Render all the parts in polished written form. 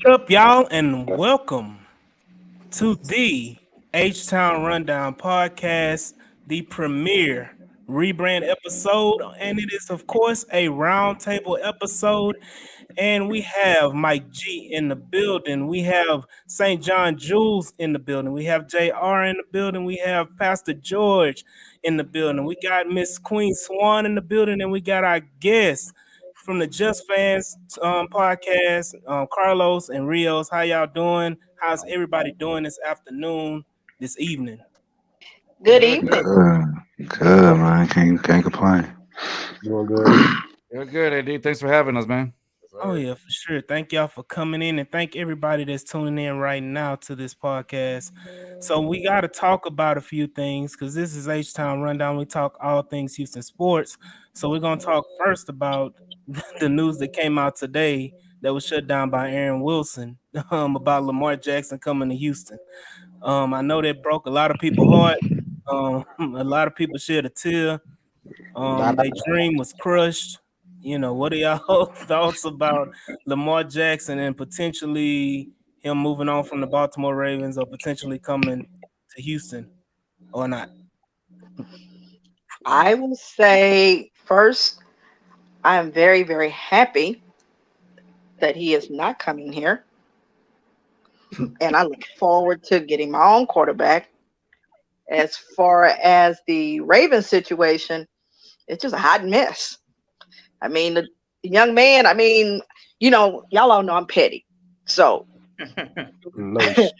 up, y'all, and welcome to the H Town Rundown podcast, the premiere rebrand episode. And it is, of course, a roundtable episode. And we have Mike G in the building. We have St. John Jules in the building. We have JR in the building. We have Pastor George in the building. We got Miss Queen Swan in the building. And we got our guests from the Just Fans podcast, Carlos and Rios. How y'all doing? How's everybody doing this afternoon, this evening? Good Good, evening. good. Good, man. Can't complain. Doing good. Good, good, AD. Thanks for having us, man. Oh yeah, for sure. Thank y'all for coming in, and thank everybody that's tuning in right now to this podcast. So we got to talk about a few things because this is H Town Rundown. We talk all things Houston sports. So we're gonna talk first about the news that came out today that was shut down by Aaron Wilson about Lamar Jackson coming to Houston. I know that broke a lot of people's heart. A lot of people shed a tear. Their dream was crushed. What are y'all thoughts about Lamar Jackson and potentially him moving on from the Baltimore Ravens or potentially coming to Houston or not? I will say first, I'm very, very happy that he is not coming here. And I look forward to getting my own quarterback. As far as the Ravens situation, it's just a hot mess. I mean, the young man, y'all all know I'm petty. So, No shit.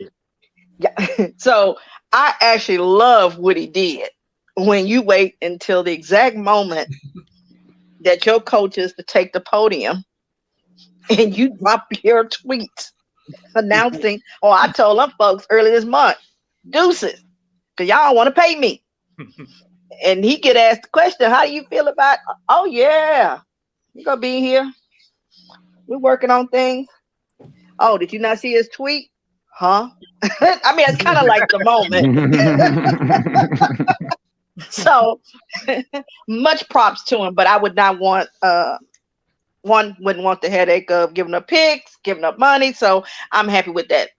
yeah. So I actually love what he did when you wait until the exact moment that your coach is to take the podium and you drop your tweet announcing, oh, I told them folks early this month, deuces, because y'all don't want to pay me. And he get asked the question, how do you feel about, oh, yeah, you're going to be here. We're working on things. Oh, did you not see his tweet? Huh? I mean, it's kind of like the moment. So much props to him, but I would not want one wouldn't want the headache of giving up picks, giving up money. So I'm happy with that.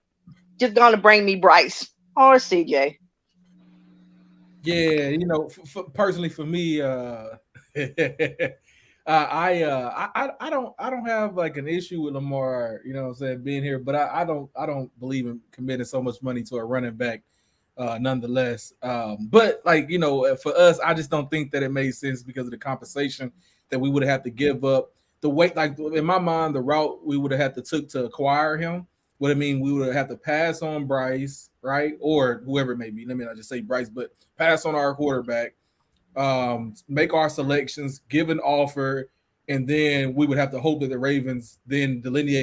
Just gonna bring me Bryce or CJ. Yeah, personally for me, I don't have like an issue with Lamar, what I'm saying, being here, but I don't believe in committing so much money to a running back, nonetheless. But like for us, I just don't think that it made sense because of the compensation that we would have to give up. The way, like in my mind, the route we would have had to took to acquire him would have mean we would have to pass on Bryce, right, or whoever it may be. Let me not just say Bryce, but pass on our quarterback, make our selections, give an offer, and then we would have to hope that the Ravens then defer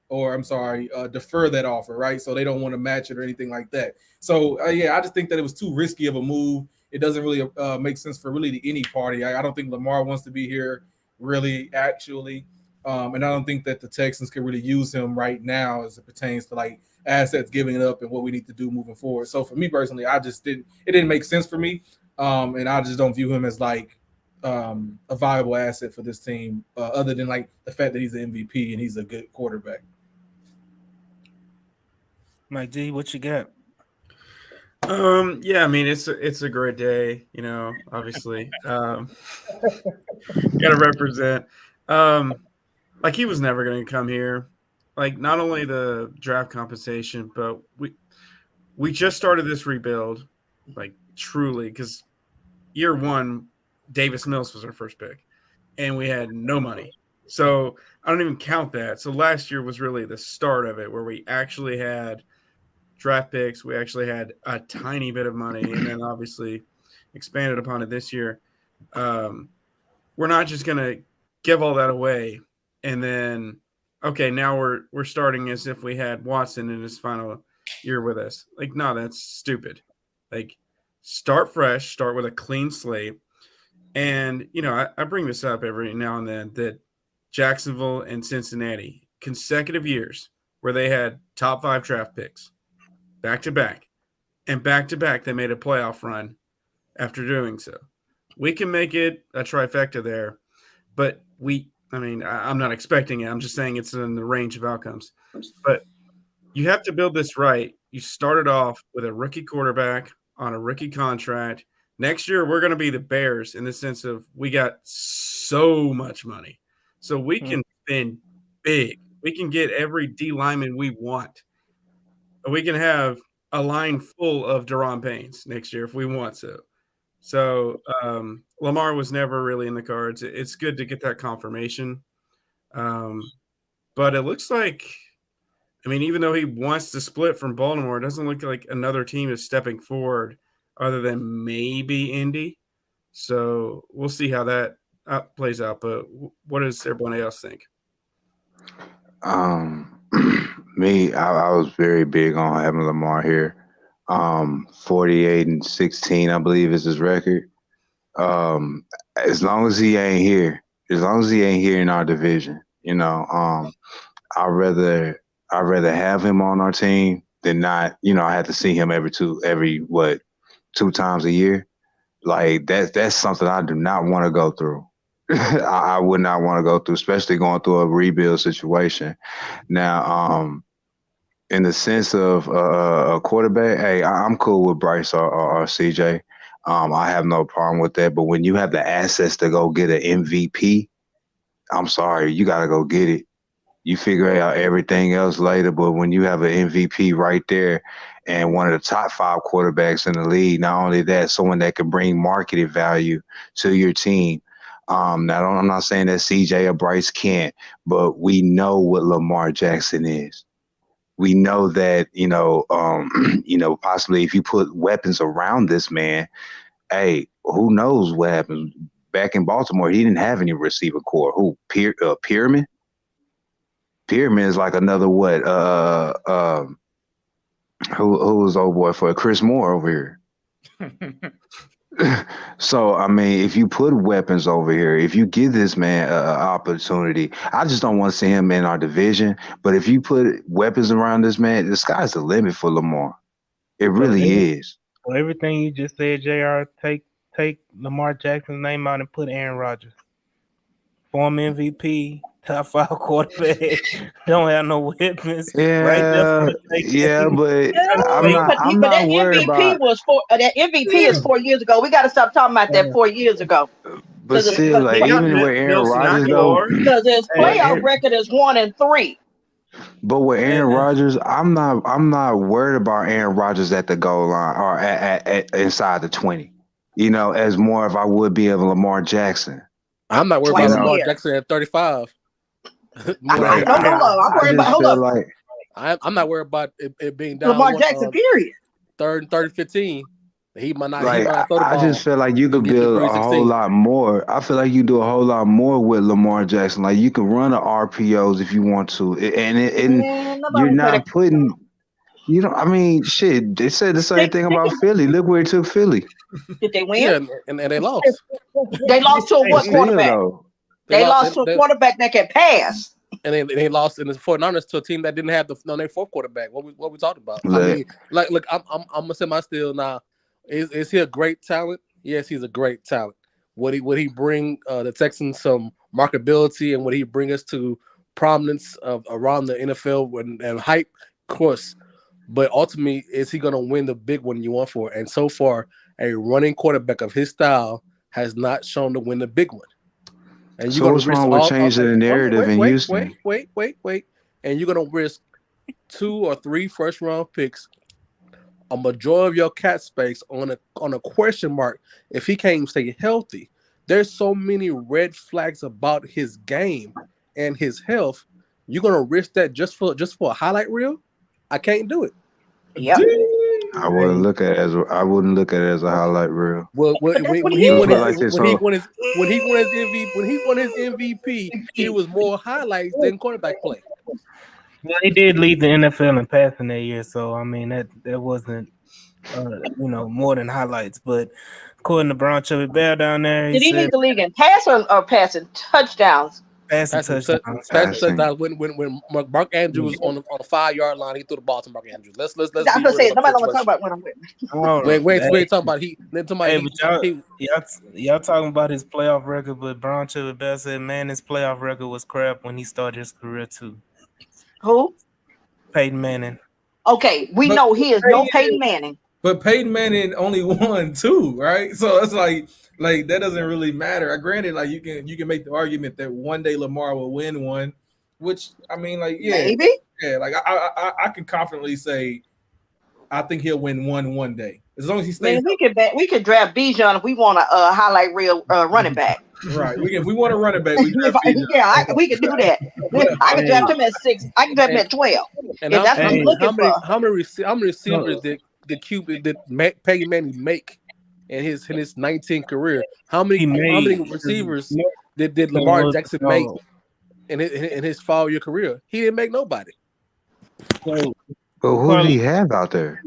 that offer, right? So they don't want to match it or anything like that. So I just think that it was too risky of a move. It doesn't really make sense for really any party. I don't think Lamar wants to be here, really, actually. And I don't think that the Texans can really use him right now as it pertains to like assets giving it up and what we need to do moving forward. So for me personally, it didn't make sense for me. And I just don't view him as like a viable asset for this team, other than like the fact that he's an MVP and he's a good quarterback. Mike G, what you got? Yeah, I mean it's a great day, obviously. Gotta represent. Like he was never gonna come here. Like not only the draft compensation, but we just started this rebuild, like truly, because year one, Davis Mills was our first pick, and we had no money. So I don't even count that. So last year was really the start of it, where we actually had draft picks. We actually had a tiny bit of money, and then obviously expanded upon it this year. We're not just gonna give all that away, and then okay, now we're starting as if we had Watson in his final year with us. Like, no, that's stupid. Like, start fresh, start with a clean slate. And, I bring this up every now and then that Jacksonville and Cincinnati, consecutive years where they had top 5 draft picks back to back, and back to back, they made a playoff run after doing so. We can make it a trifecta there, but I'm not expecting it. I'm just saying it's in the range of outcomes. But you have to build this right. You started off with a rookie quarterback on a rookie contract. Next year, we're going to be the Bears in the sense of we got so much money. So we can spend big. We can get every D lineman we want. We can have a line full of Daron Paynes next year if we want to. So Lamar was never really in the cards. It's good to get that confirmation. But it looks like, I mean, even though he wants to split from Baltimore, it doesn't look like another team is stepping forward other than maybe Indy. So we'll see how that plays out. But what does everybody else think? Me, I was very big on having Lamar here. 48-16, I believe is his record. As long as he ain't here, as long as he ain't here in our division, I'd rather have him on our team than not. I have to see him every 2 times a year. Like that's something I do not want to go through. I would not want to go through, especially going through a rebuild situation. Now, in the sense of a quarterback, hey, I'm cool with Bryce or CJ. I have no problem with that. But when you have the assets to go get an MVP, I'm sorry, you got to go get it. You figure out everything else later. But when you have an MVP right there and one of the top 5 quarterbacks in the league, not only that, someone that can bring marketed value to your team. Now, I'm not saying that CJ or Bryce can't, but we know what Lamar Jackson is. We know that, possibly if you put weapons around this man, hey, who knows what happens? Back in Baltimore, he didn't have any receiver core. Who? Pyramid? Pyramid is like another what? Who was old boy for Chris Moore over here? So, I mean, if you put weapons over here, if you give this man an opportunity, I just don't want to see him in our division. But if you put weapons around this man, the sky's the limit for Lamar. It really is. So everything you just said, JR, take Lamar Jackson's name out and put Aaron Rodgers. Former MVP, top 5 quarterback, don't have no weapons. Right there for Yeah, the taking. yeah, but I'm Wait, not. I'm But not that worried MVP about. was that MVP is 4 years ago. We got to stop talking about that 4 years ago But because still, like They got even with Aaron Nelson Rodgers though, Aguilar. his with playoff Aaron, record is 1-3. but with Aaron Rodgers, I'm not worried about Aaron Rodgers at the goal line or at inside the 20. As more if I would be of Lamar Jackson. I'm not worried about Twice a Lamar year. Jackson at 35. More I Like than no, I, hold up. I'm I worried about. just Hold feel up. like, I'm not worried about it being down Lamar one Jackson. Period. third and 15. He might not like throw the I just ball. feel like you Go could get you build a whole 316. lot more. I feel like you do a whole lot more with Lamar Jackson. Like you can run the RPOs if you want to, and Man, you're nobody play that. not putting. I mean, shit. They said the same thing about Philly. Look where he took Philly. Did they win? Yeah, and they lost. They lost to a But what still, quarterback? though, They lost to a quarterback that can pass. and they lost in the 49ers to a team that didn't have their 4th quarterback. What we talking about? I look, mean, look, I'm gonna say my still now. Is he a great talent? Yes, he's a great talent. Would he bring the Texans some marketability, and would he bring us to prominence of around the NFL and hype? Of course, but ultimately, is he going to win the big one you want for? And so far, a running quarterback of his style has not shown to win the big one. And you're so going what's to risk wrong with changing the narrative in Houston? wait, and you're going to risk 2 or 3 first-round picks, a majority of your cap space on a question mark if he can't even stay healthy. There's so many red flags about his game and his health. You're gonna risk that just for a highlight reel? I can't do it. Yep. I wouldn't look at it as a highlight reel. Well, But that's what when he he I won feel his like this when he whole won his when he won his MVP, it was more highlights than quarterback play. Well, he did lead the NFL in passing that year, so I mean that wasn't more than highlights. But according to Brown Chubby Bell down there, he Did he said lead the league in pass or passing touchdowns? passing touchdowns. Touchdowns when Mark Andrews on the 5-yard line, he threw the ball to Mark Andrews. Let's I was be gonna real say about the nobody want to talk situation. about when I'm with. All We right. ain't talking about he. Then Hey, somebody but he y'all talking about his playoff record, but Brown Chubby Bell said, man, his playoff record was crap when he started his career too. Who? Peyton Manning. Okay, we But know he is no Peyton Peyton, Manning. but Peyton Manning only won 2, right? So it's like that doesn't really matter. Granted, like you can make the argument that one day Lamar will win one, which I mean, like Maybe. yeah, like I can confidently say I think he'll win one day as long as he stays Man, we could draft Bijan if we want a highlight reel running back. right. If we want to run it back, we draft Bijan. We could do that. I could draft him at 6. I can draft him at 12. And If that's what I'm looking for. how many receivers did Peyton Manning make in his 19 career? How many receivers did Lamar Jackson make in his 5-year career? He didn't make nobody. So, But who did he have out there?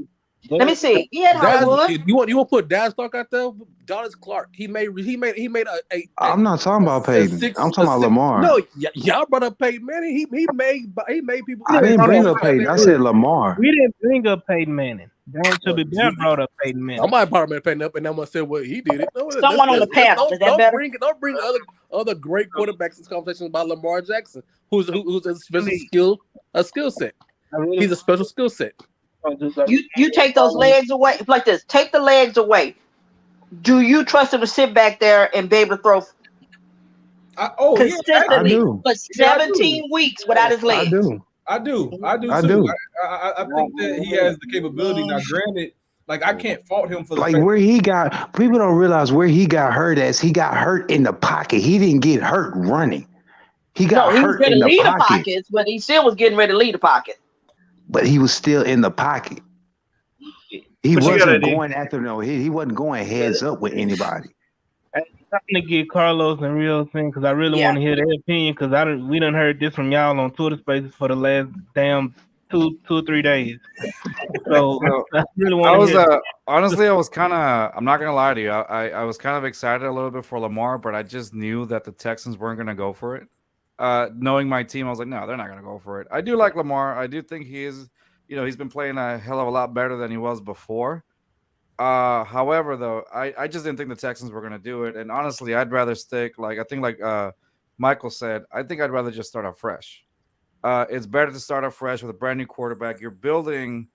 Let me see. He had Hollywood. You want to put Daz Clark out there? Dallas Clark. He made a I'm not talking about Peyton. I'm talking about Lamar. No, y'all brought up Peyton Manning. He made people. I didn't bring up Peyton. I said Lamar. we didn't bring up Peyton Manning. Darren to be Ben brought up Peyton Manning. Somebody probably Peyton up, and I'm gonna say, well, he did it. No, Someone on the panel. Is that don't better? bring other great quarterbacks in this conversation about Lamar Jackson, who's a special skill set. He's a special skill set. You take those legs away like this. Take the legs away. Do you trust him to sit back there and be able to throw consistently for 17 weeks without his legs? I do too. I think that he has the capability. Now, granted, like I can't fault him for the like where he got. People don't realize where he got hurt as. He got hurt in the pocket. He didn't get hurt running. He got hurt in the pockets, but he still was getting ready to lead the pocket. But he was still in the pocket. He wasn't going after he wasn't going heads up with anybody. I'm going to get Carlos and Real thing because I really want to hear their opinion because we done heard this from y'all on Twitter Spaces for the last damn two or 3 days. So I really want to hear. Honestly, I was kind of, I'm not going to lie to you. I was kind of excited a little bit for Lamar, but I just knew that the Texans weren't going to go for it. Knowing my team, I was like, no, they're not going to go for it. I do like Lamar. I do think he is, he's been playing a hell of a lot better than he was before. However, though, I just didn't think the Texans were going to do it. And honestly, I'd rather stick, like Michael said, I think I'd rather just start out fresh. It's better to start out fresh with a brand new quarterback. You're building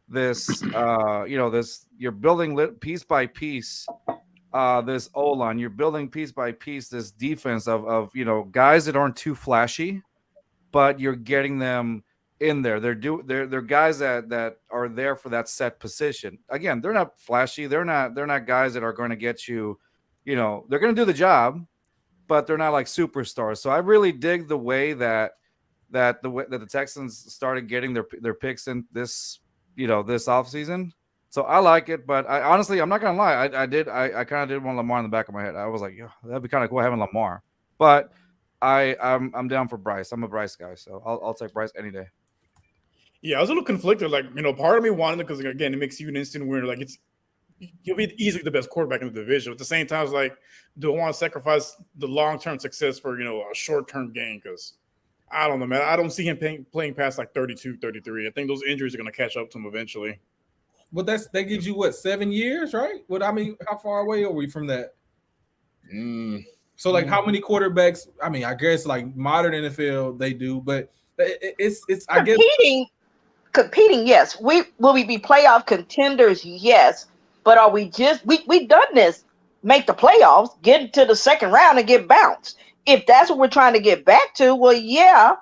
this, you're building piece by piece. This O-line, you're building piece by piece this defense of guys that aren't too flashy, but you're getting them in there. They're guys that are there for that set position. Again, they're not flashy. They're not guys that are going to get you. They're going to do the job, but they're not like superstars. So I really dig the way that the Texans started getting their picks in this this offseason. So I like it, but I'm not gonna lie. I kind of did want Lamar in the back of my head. I was like, that'd be kind of cool having Lamar. But I'm down for Bryce. I'm a Bryce guy, so I'll take Bryce any day. Yeah, I was a little conflicted. Like, part of me wanted it because again, it makes you an instant winner. Like you'll be easily the best quarterback in the division. At the same time, it's like, do I want to sacrifice the long-term success for a short-term gain? Because I don't know, man. I don't see him playing past like 32, 33. I think those injuries are going to catch up to him eventually. But that gives you what, 7 years, right? How far away are we from that? So like, how many quarterbacks? I mean, I guess like modern NFL they do, but it's I guess competing. Yes, will we be playoff contenders? Yes, but are we just we done this? Make the playoffs, get into the second round, and get bounced. If that's what we're trying to get back to, well, yeah.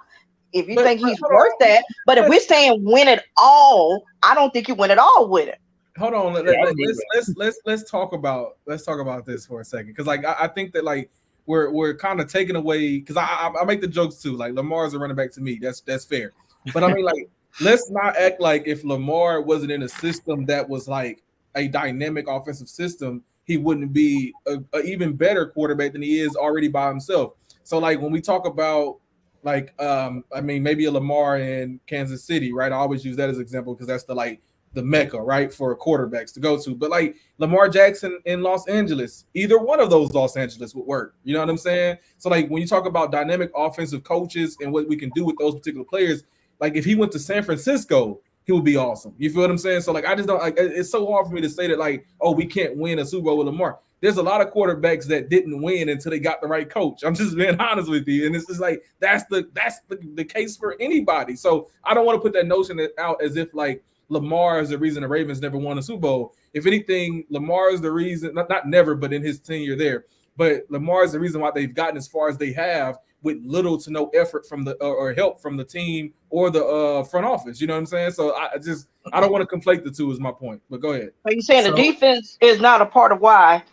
If you think he's worth that, but if we're saying win it all, I don't think you win it all with it. Hold on, let's talk about this for a second, because like I think that like we're kind of taking away, because I make the jokes too, like Lamar's a running back to me, that's fair, but I mean like let's not act like if Lamar wasn't in a system that was like a dynamic offensive system, he wouldn't be a even better quarterback than he is already by himself. So like when we talk about like I mean maybe a Lamar in Kansas City, right? I always use that as an example because that's the mecca, right, for quarterbacks to go to. But like Lamar Jackson in Los Angeles, either one of those Los Angeles would work. You know what I'm saying? So like when you talk about dynamic offensive coaches and what we can do with those particular players, like if he went to San Francisco, he would be awesome. You feel what I'm saying? So like I just don't like, it's so hard for me to say that like, oh, we can't win a Super Bowl with Lamar. there's a lot of quarterbacks that didn't win until they got the right coach. I'm just being honest with you, and it's just like that's the case for anybody. So I don't want to put that notion out as if like Lamar is the reason the Ravens never won a Super Bowl. If anything, Lamar is the reason, not never, but in his tenure there. But Lamar is the reason why they've gotten as far as they have with little to no effort from the or help from the team or the front office. You know what I'm saying? So I don't want to conflate the two is my point. But go ahead. Are you saying the defense is not a part of why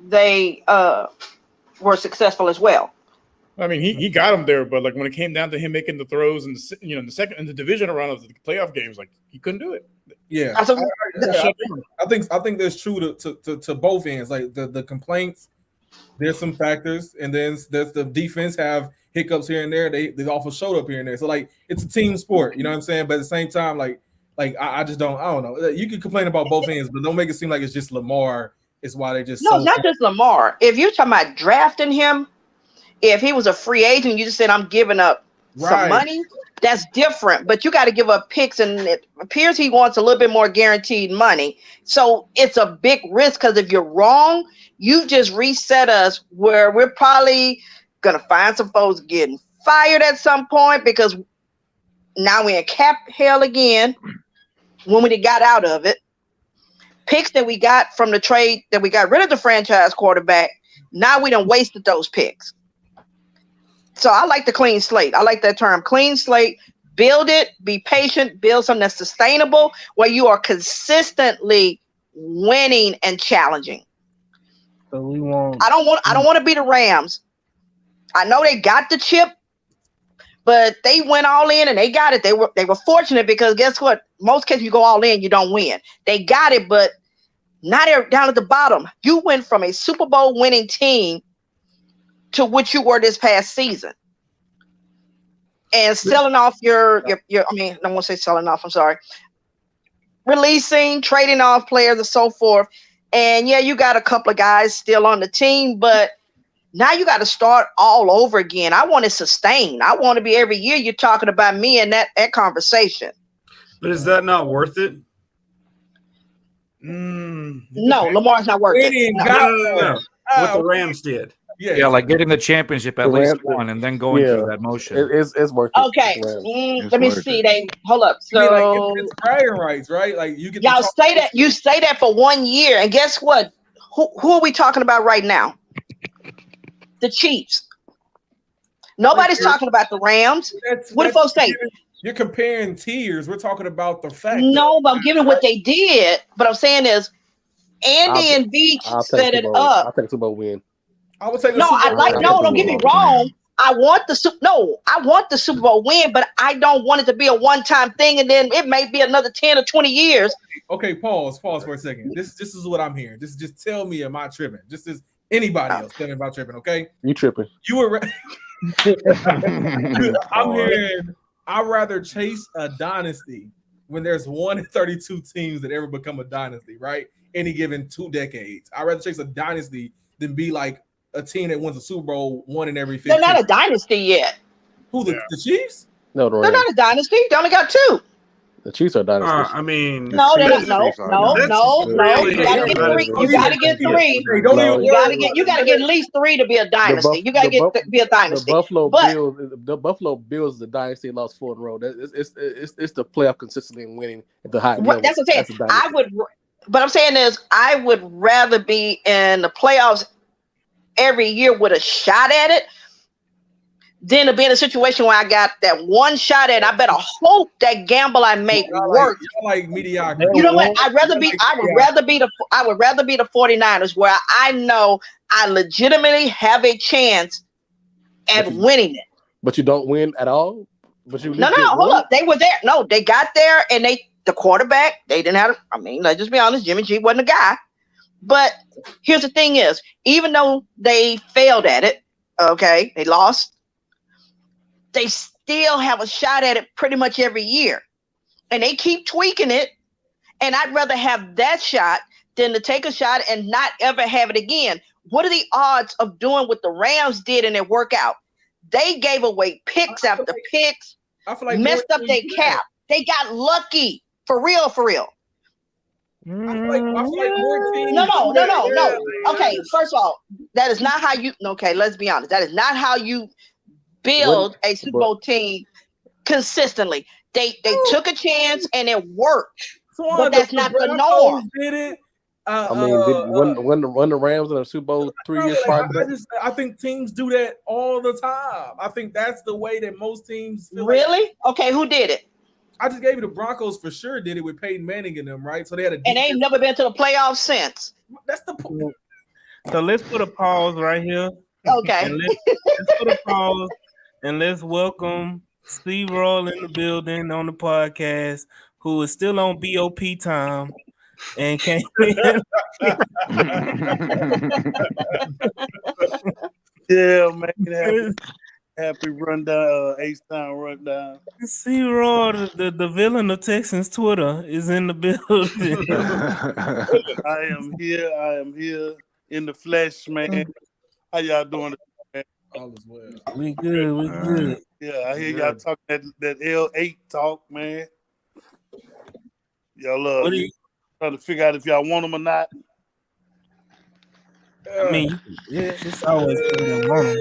they were successful as well? I mean, he got him there, but like when it came down to him making the throws in the divisional round of the playoff games, like he couldn't do it. Yeah, I think that's true to both ends. Like the complaints, there's some factors, and then there's the defense have hiccups here and there. They also showed up here and there. So like it's a team sport, you know what I'm saying? But at the same time, like I just don't know. You can complain about both ends, but don't make it seem like it's just Lamar. It's why they just it's not just Lamar. If you're talking about drafting him, if he was a free agent, you just said I'm giving up some money. That's different, but you got to give up picks, and it appears he wants a little bit more guaranteed money. So it's a big risk because if you're wrong, you just reset us where we're probably gonna find some folks getting fired at some point because now we're in cap hell again when we got out of it. Picks that we got from the trade that we got rid of the franchise quarterback, now we done wasted those picks. So I like the clean slate. I like that term, clean slate. Build it, be patient, build something that's sustainable where you are consistently winning and challenging. So we won't. I don't want to be the Rams. I know they got the chip, but they went all in and they got it. They were fortunate because guess what? Most cases you go all in, you don't win. They got it, but now they're down at the bottom. You went from a Super Bowl winning team to what you were this past season. And selling off your I mean, I won't say selling off, I'm sorry. Releasing, trading off players and so forth. And yeah, you got a couple of guys still on the team, but now you got to start all over again. I want to sustain. I want to be every year you're talking about me and that conversation. But is that not worth it? No, Lamar's not worth it. No. What the Rams did. Yeah, like getting the championship at least one and then going through that motion. It's worth it. Okay, let me see. Hold up. So it's bragging rights, right? Like you get y'all say that. You say that for 1 year, and guess what? Who are we talking about right now? The Chiefs. Nobody's talking about the Rams. What do folks say? You're comparing tiers. We're talking about the fact. No, but I'm giving what they did. But I'm saying is, Andy and Beach set it up. I'll take Super Bowl win. I would take don't get me wrong. I want the Super Bowl win, but I don't want it to be a one-time thing, and then it may be another 10 or 20 years. Okay, pause for a second. This is what I'm hearing. Just tell me, am I tripping? Just as anybody else, tell me about tripping. Okay, you tripping? You were. I'm hearing. I'd rather chase a dynasty when there's 1 in 32 teams that ever become a dynasty, right? Any given 2 decades. I'd rather chase a dynasty than be like a team that wins a Super Bowl 1 in every 15. They're not a dynasty yet. Who, the Chiefs? No, they're not a dynasty. They only got 2. The Chiefs are dynasty. I mean, no. You gotta get 3. You gotta get 3. You gotta get at least 3 to be a dynasty. You gotta be a dynasty. The Buffalo Bills, the dynasty, lost 4 in a row. It's the playoff consistency and winning at the high level. That's what I'm saying. But I'm saying is, I would rather be in the playoffs every year with a shot at it than to be in a situation where I got that one shot at it. I better hope that gamble I make works. Like mediocrity. You know what? I would rather be the 49ers, where I know I legitimately have a chance at winning it. But you don't win at all? But you hold up. They were there. No, they got there, and the quarterback, they didn't have, I mean, let's just be honest, Jimmy G wasn't a guy. But here's the thing is, even though they failed at it, okay, they lost, they still have a shot at it pretty much every year. And they keep tweaking it. And I'd rather have that shot than to take a shot and not ever have it again. What are the odds of doing what the Rams did in their workout? They gave away picks after picks, messed up their cap. They got lucky. For real. I feel like more teams. No. Okay, first of all, that is not how you. Okay, let's be honest. That is not how you build a Super Bowl team consistently. They took a chance and it worked, but that's not the norm. Did it? I mean, when the Rams in the Super Bowl 3 years prior to that? I think teams do that all the time. I think that's the way that most teams feel. Really? Okay, who did it? I just gave you the Broncos for sure did it with Peyton Manning and them, right? So they had a and they ain't never been to the playoffs since. That's the point. So let's put a pause right here. Okay. And let's put a pause and let's welcome Steve Roll in the building on the podcast, who is still on BOP time and came in. Yeah, man. Happy rundown, H-Town rundown. See, Raw, the villain of Texans Twitter is in the building. I am here in the flesh, man. How y'all doing, man? All is well. We good. Yeah, I hear y'all talking that L8 talk, man. Y'all trying to figure out if y'all want them or not. I mean, it's always been one.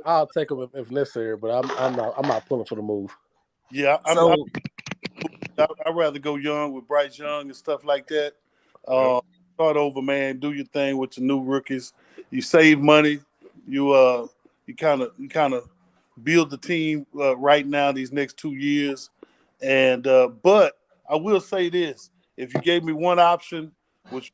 I'll take them if necessary, but I'm not pulling for the move. Yeah, I'd rather go young with Bryce Young and stuff like that. Start over, man. Do your thing with your new rookies. You save money. You kind of build the team right now these next 2 years, and but I will say this: if you gave me one option, which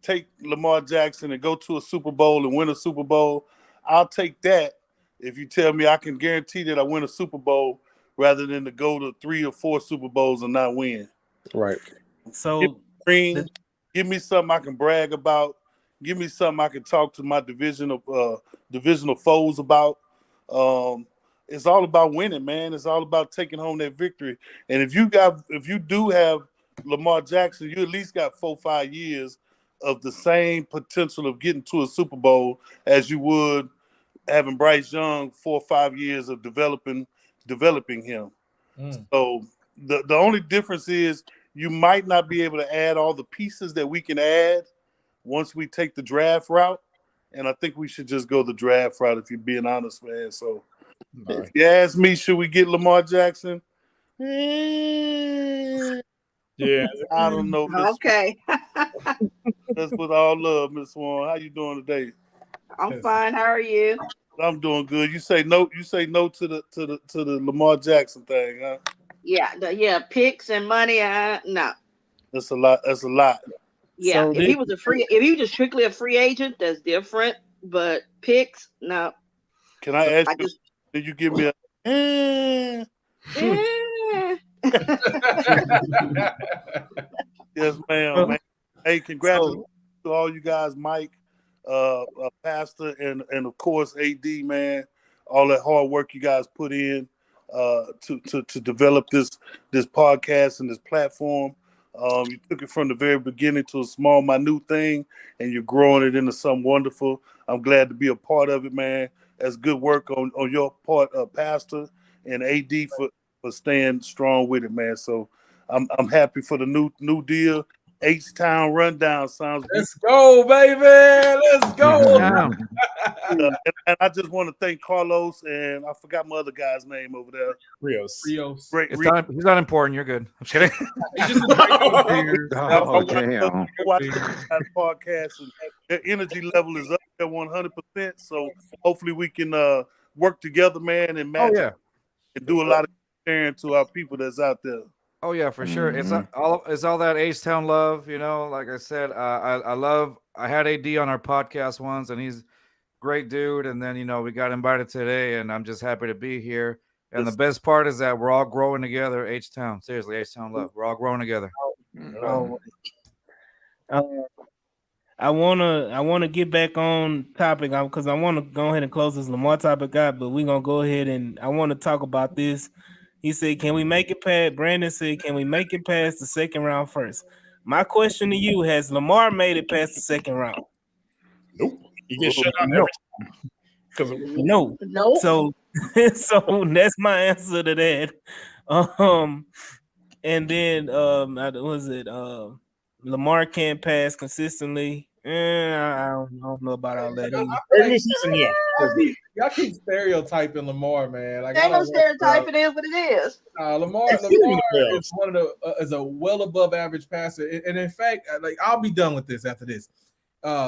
take Lamar Jackson and go to a Super Bowl and win a Super Bowl, I'll take that. If you tell me I can guarantee that I win a Super Bowl rather than to go to 3 or 4 Super Bowls and not win. Right. So give me something I can brag about. Give me something I can talk to my divisional foes about. It's all about winning, man. It's all about taking home that victory. And if you do have Lamar Jackson, you at least got 4 or 5 years of the same potential of getting to a Super Bowl as you would having Bryce Young 4 or 5 years of developing him. So the only difference is you might not be able to add all the pieces that we can add once we take the draft route. And I think we should just go the draft route if you're being honest, man. So if you ask me, should we get Lamar Jackson? Yeah, I don't know. Okay. That's with all love, Miss Swan. How you doing today? I'm fine. How are you? I'm doing good. You say no. You say no to the Lamar Jackson thing, huh? Yeah. Picks and money. No. That's a lot. Yeah. So if he was just strictly a free agent, that's different. But picks, no. Can I ask you? Did you give me a? Yes, ma'am. Man. Hey, congratulations to all you guys, Mike, Pastor, and of course AD, man. All that hard work you guys put in to develop this podcast and this platform. You took it from the very beginning to a small, minute thing, and you're growing it into something wonderful. I'm glad to be a part of it, man. That's good work on your part, Pastor, and AD for staying strong with it, man. So I'm happy for the new deal. H-Town Rundown sounds good. Let's go, baby. Let's go. And I just want to thank Carlos, and I forgot my other guy's name over there. Rios. Great. He's not important. You're good. I'm kidding. Oh, damn. Watch the podcast, and their energy level is up there 100%. So hopefully we can work together, man, and match and do a lot of sharing to our people that's out there. Oh yeah, for sure. It's all that H-Town love, you know. Like I said, I had AD on our podcast once, and he's a great dude. And then we got invited today, and I'm just happy to be here. And the best part is that we're all growing together. H-Town, seriously, H-Town love. We're all growing together. I wanna get back on topic because I want to go ahead and close this Lamar topic out, but we're gonna go ahead and I want to talk about this. He said, "Can we make it past?" Brandon said, "Can we make it past the second round first?" My question to you: has Lamar made it past the second round? Nope. He gets shut down every time. No. Nope. So So that's my answer to that. And then was it Lamar can't pass consistently. I don't know about all that either. Regular season, yeah. Y'all keep stereotyping Lamar, man. Like I Ain't no don't want, stereotype. It is what it is. Lamar It's still in the is one of the is a well above average passer, and in fact, like I'll be done with this after this.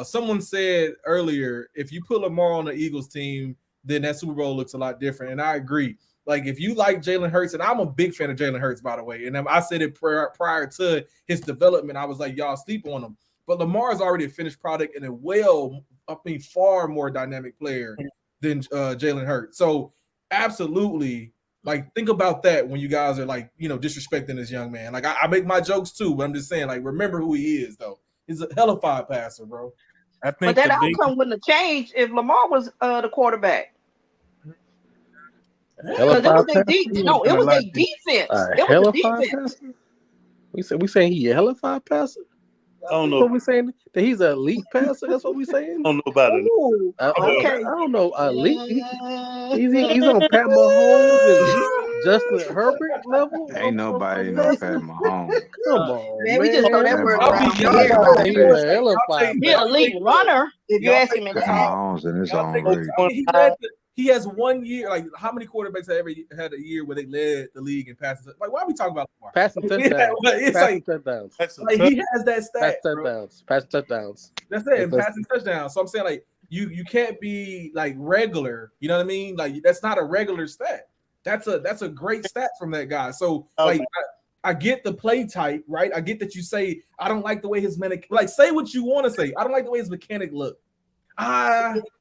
Someone said earlier, if you put Lamar on the Eagles team, then that Super Bowl looks a lot different, and I agree. Like if you like Jalen Hurts, and I'm a big fan of Jalen Hurts, by the way, and I said it prior to his development, I was like, y'all sleep on him. But Lamar is already a finished product and far more dynamic player than Jalen Hurts. So absolutely, like think about that when you guys are like, disrespecting this young man. Like I make my jokes too, but I'm just saying, like, remember who he is though. He's a hellified passer, bro. I think But that outcome wouldn't have changed if Lamar was the quarterback. Because it was a defense. No, it was a defense. It was a defense. We saying he a hellified passer? I don't know. What we saying that he's an elite passer? That's what we saying. I don't know about it. Ooh, Okay, I don't know. Elite. He's on Pat Mahomes and Justin Herbert level. Ain't nobody no Pat Mahomes. Come on, man, we just throw that word I'll around. be Everybody. He's a hellified He's an elite runner, if you ask him in Pat time. Mahomes in his own league. He has 1 year. Like how many quarterbacks have ever had a year where they led the league in passes? Like why are we talking about Lamar? passing touchdowns? It's Passing like, touchdowns. like he has that stat. Passing Bro. touchdowns. Passing touchdowns. That's it. And passing touchdowns. So I'm saying like you can't be like regular. You know what I mean? Like that's not a regular stat. That's a great stat from that guy. So like I get the play type, right? I get that you say I don't like the way his mechanic. Like say what you want to say. I don't like the way his mechanic look.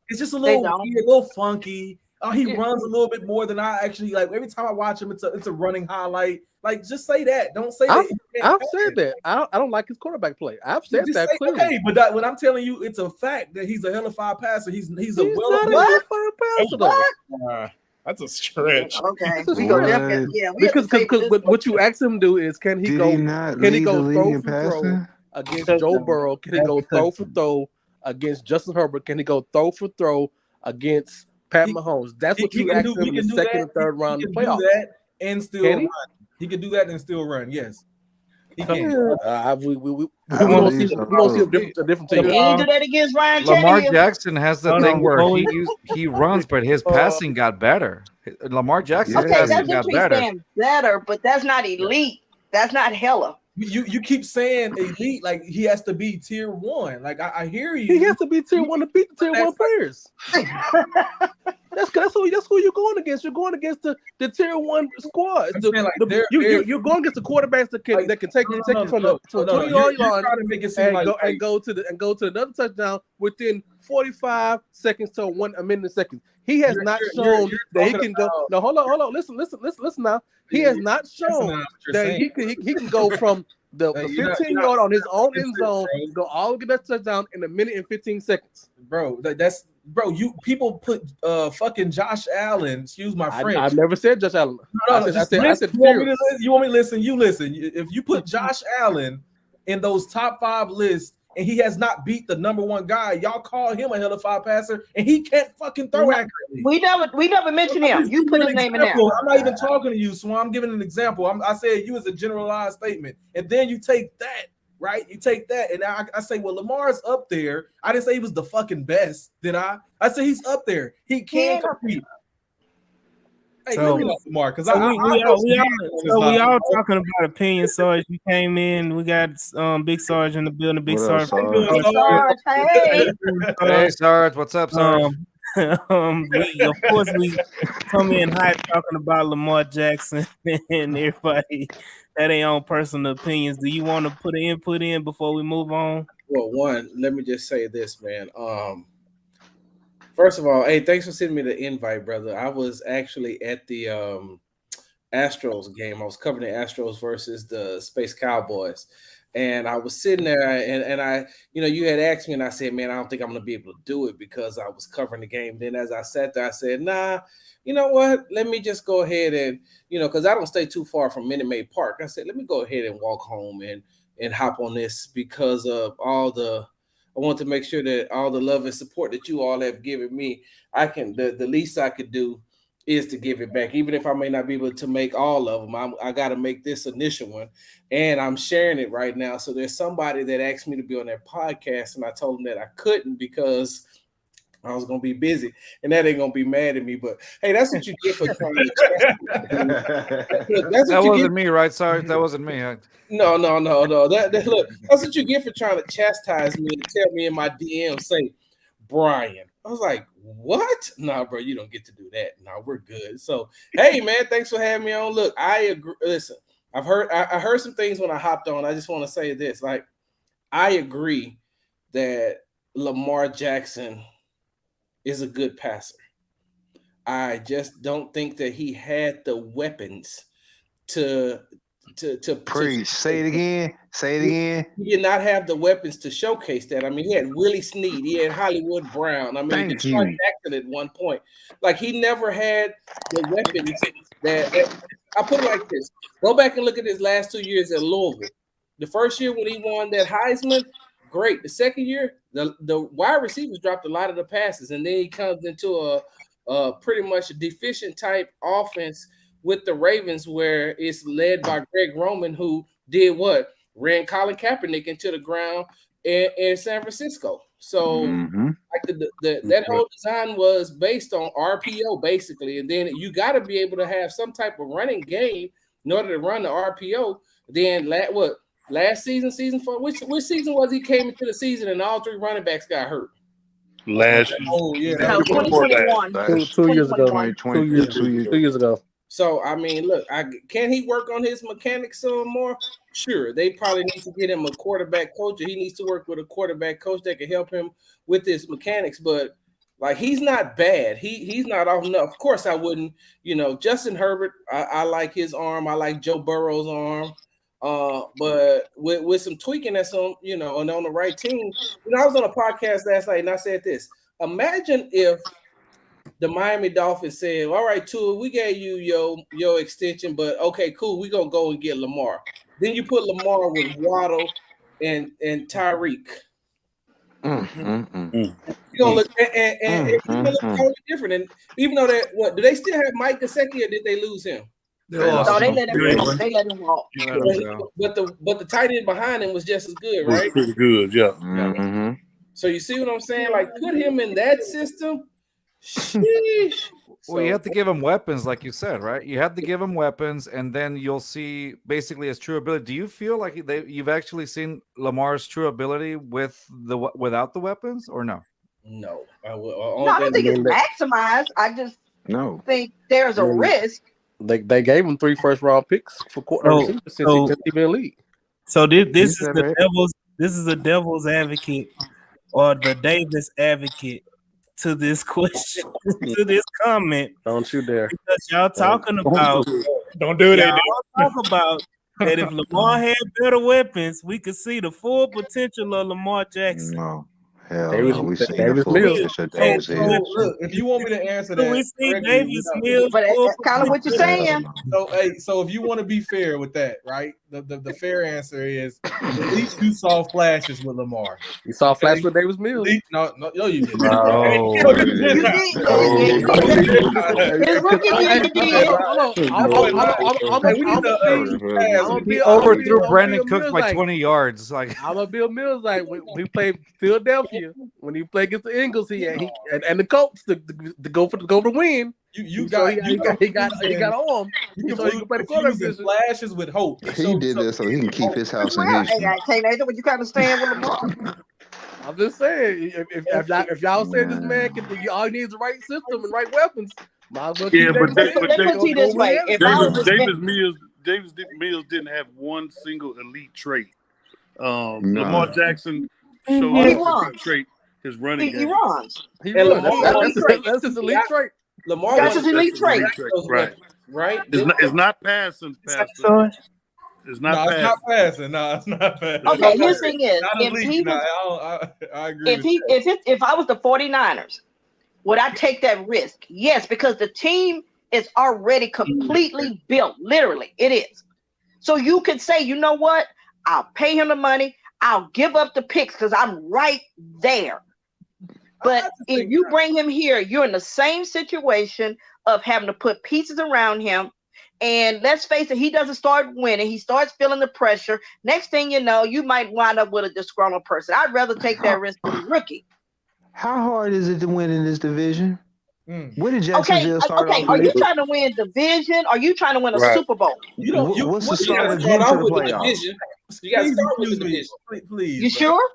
It's just a little weird, a little funky. He runs a little bit more than I actually like. Every time I watch him, it's a running highlight. Like, just say that. Don't say that. I've said that. I don't like his quarterback play. I've said that clearly. Okay, but when I'm telling you, it's a fact that he's a hellified passer. He's a hellified passer. What? That's a stretch. Okay, we go because what you ask him to do is can he go throw for throw against Joe Burrow? Can he go throw for throw against Justin Herbert? Can he go throw for throw against Pat Mahomes? That's what you ask him in the second and third round of the playoffs. And still run. He can do that and still run. Yes. He can. We don't see a different team. He didn't do that against Ryan Lamar Tannehill. Jackson has the thing where he runs, but his passing got better. Lamar Jackson's passing got better, but that's not elite. That's not hella. You keep saying elite, like he has to be tier 1. Like I hear you. He has to be tier 1 to beat the tier 1 players. That's who you're going against. You're going against the tier 1 squad. You're going against the quarterbacks that can take you from the 20-yard line and go to another touchdown within 45 seconds to a minute and seconds. He has not shown that he can go. No, hold on. Listen now. He has not shown that he can go from the 15-yard on his own end zone, go all the way to that touchdown in a minute and 15 seconds. Bro, you people put fucking Josh Allen. Excuse my French. I've never said Josh Allen. I said you want me to listen? You listen. If you put Josh Allen in those top 5 lists and he has not beat the number 1 guy, y'all call him a hellified passer, and he can't fucking throw accurately. We never mentioned him. You put his name in there. I'm not even talking to you, so I'm giving an example. I said you as a generalized statement, and then you take that. Right, you take that, and I say, well, Lamar's up there. I didn't say he was the fucking best, did I? I said he's up there. He can compete. Hey, so, let me Lamar, because we all talking about opinions. Sarge, you came in. We got Big Sarge in the building. Big Sarge. Hey, Sarge. What's up, Sarge? Of course, we come in hot talking about Lamar Jackson and everybody that ain't on personal opinions. Do you want to put an input in before we move on? Well, one, let me just say this, man. First of all, hey, thanks for sending me the invite, brother. I was actually at the Astros game. I was covering the Astros versus the Space Cowboys. And I was sitting there and I, you had asked me and I said, man, I don't think I'm going to be able to do it because I was covering the game. Then as I sat there, I said, nah, you know what? Let me just go ahead and, because I don't stay too far from Minute Maid Park. I said, let me go ahead and walk home and hop on this because of I want to make sure that all the love and support that you all have given me, the least I could do is to give it back, even if I may not be able to make all of them. I got to make this initial one, and I'm sharing it right now. So there's somebody that asked me to be on their podcast, and I told them that I couldn't because I was gonna be busy, and that ain't gonna be mad at me. But hey, that's what you get for trying to. That's That what you wasn't get. me, right? Sorry, that wasn't me. No. Look, that's what you get for trying to chastise me and tell me in my DM, say, Brian. I was like, what? Nah, bro, you don't get to do that. Nah, we're good. So, hey, man, thanks for having me on. Look, I agree. Listen, I heard some things when I hopped on. I just want to say this. Like, I agree that Lamar Jackson is a good passer. I just don't think that he had the weapons to Preach. Say it again. Say it again. He did not have the weapons to showcase that. I mean, he had Willie Snead, he had Hollywood Brown. I mean, Thank Deshaun you. Jackson at one point. Like he never had the weapons that I put it like this. Go back and look at his last 2 years at Louisville. The first year when he won that Heisman, great. The second year, the wide receivers dropped a lot of the passes, and then he comes into a pretty much a deficient type offense with the Ravens, where it's led by Greg Roman, who did what? Ran Colin Kaepernick into the ground in San Francisco. So like that whole design was based on RPO basically, and then you got to be able to have some type of running game in order to run the RPO. Then last season 4, which season was he came into the season and all 3 running backs got hurt? Last Oh yeah, No, 2021. 2 years ago. 2021. 2 years ago. So I mean, look, can he work on his mechanics some more? Sure, they probably need to get him a quarterback coach, or he needs to work with a quarterback coach that can help him with his mechanics. But like, he's not bad. He's not off enough. Of course, I wouldn't. Justin Herbert, I like his arm. I like Joe Burrow's arm. But with some tweaking that's on, and on the right team. I was on a podcast last night and I said this. Imagine if the Miami Dolphins said, all right, Tua, we gave you your extension, but okay, cool, we're gonna go and get Lamar. Then you put Lamar with Waddle and Tyreek. You're gonna look and it's gonna look totally different. And even though do they still have Mike Gesicki, or did they lose him? No, they let him walk. They let him walk. But the tight end behind him was just as good, right? Pretty good, yeah. So you see what I'm saying? Like, put him in that system. Sheesh. Well, you have to give him weapons, like you said, right? You have to give him weapons, and then you'll see basically his true ability. Do you feel like you've actually seen Lamar's true ability without the weapons, or no? No, I don't think it's maximized. I just think there's a risk. They gave him 3 first-round picks for quarterback since he's been elite. So this is the devil's advocate or the Davis advocate to this question, to this comment. Don't you dare! Because y'all talking about don't do that. Y'all talk about that if Lamar had better weapons, we could see the full potential of Lamar Jackson. No. Hell no, we see the full Mills. potential of Davis Mills. Look, if you want me to answer that, we see Davis Mills. But that's kind of what you're saying. So if you want to be fair with that, right? The fair answer is at least you saw flashes with Lamar. You saw flashes with Davis Mills? No, you didn't. No. His rookie year, He overthrew Brandon Cooks by 20 yards. Like, I'm a Bill Mills. Like, we played Philadelphia when he played against the Eagles. He and the Colts to go for the win. He got on. You can play the quarterback position. Flashes with hope. He did this so he can keep his house in Houston. But you kind of stand with Lamar. I'm just saying, if y'all say this man all he needs is the right system and right weapons, might as well keep Davis Mills didn't have one single elite trait. Lamar Jackson showed us his trait, his running game. He runs. That's his elite trait. Lamar that's his elite trait. Right? It's not passing. It's not passing. No, it's not passing. Okay, his thing is, I agree. If I was the 49ers, would I take that risk? Yes, because the team is already completely built. Literally, it is. So you could say, you know what? I'll pay him the money. I'll give up the picks because I'm right there. But if you bring him here, you're in the same situation. of having to put pieces around him. And let's face it, he doesn't start winning. He starts feeling the pressure. Next thing you know, you might wind up with a disgruntled person. I'd rather take that risk with a rookie. How hard is it to win in this division? Where did Okay, Jacksonville start okay. off Are you with? trying to win division? Or are you trying to win a Right. Super Bowl? You don't. What's the you start gotta of start getting to out the with the playoffs? division. You got to Please start with the excuse me. division. Please. You sure?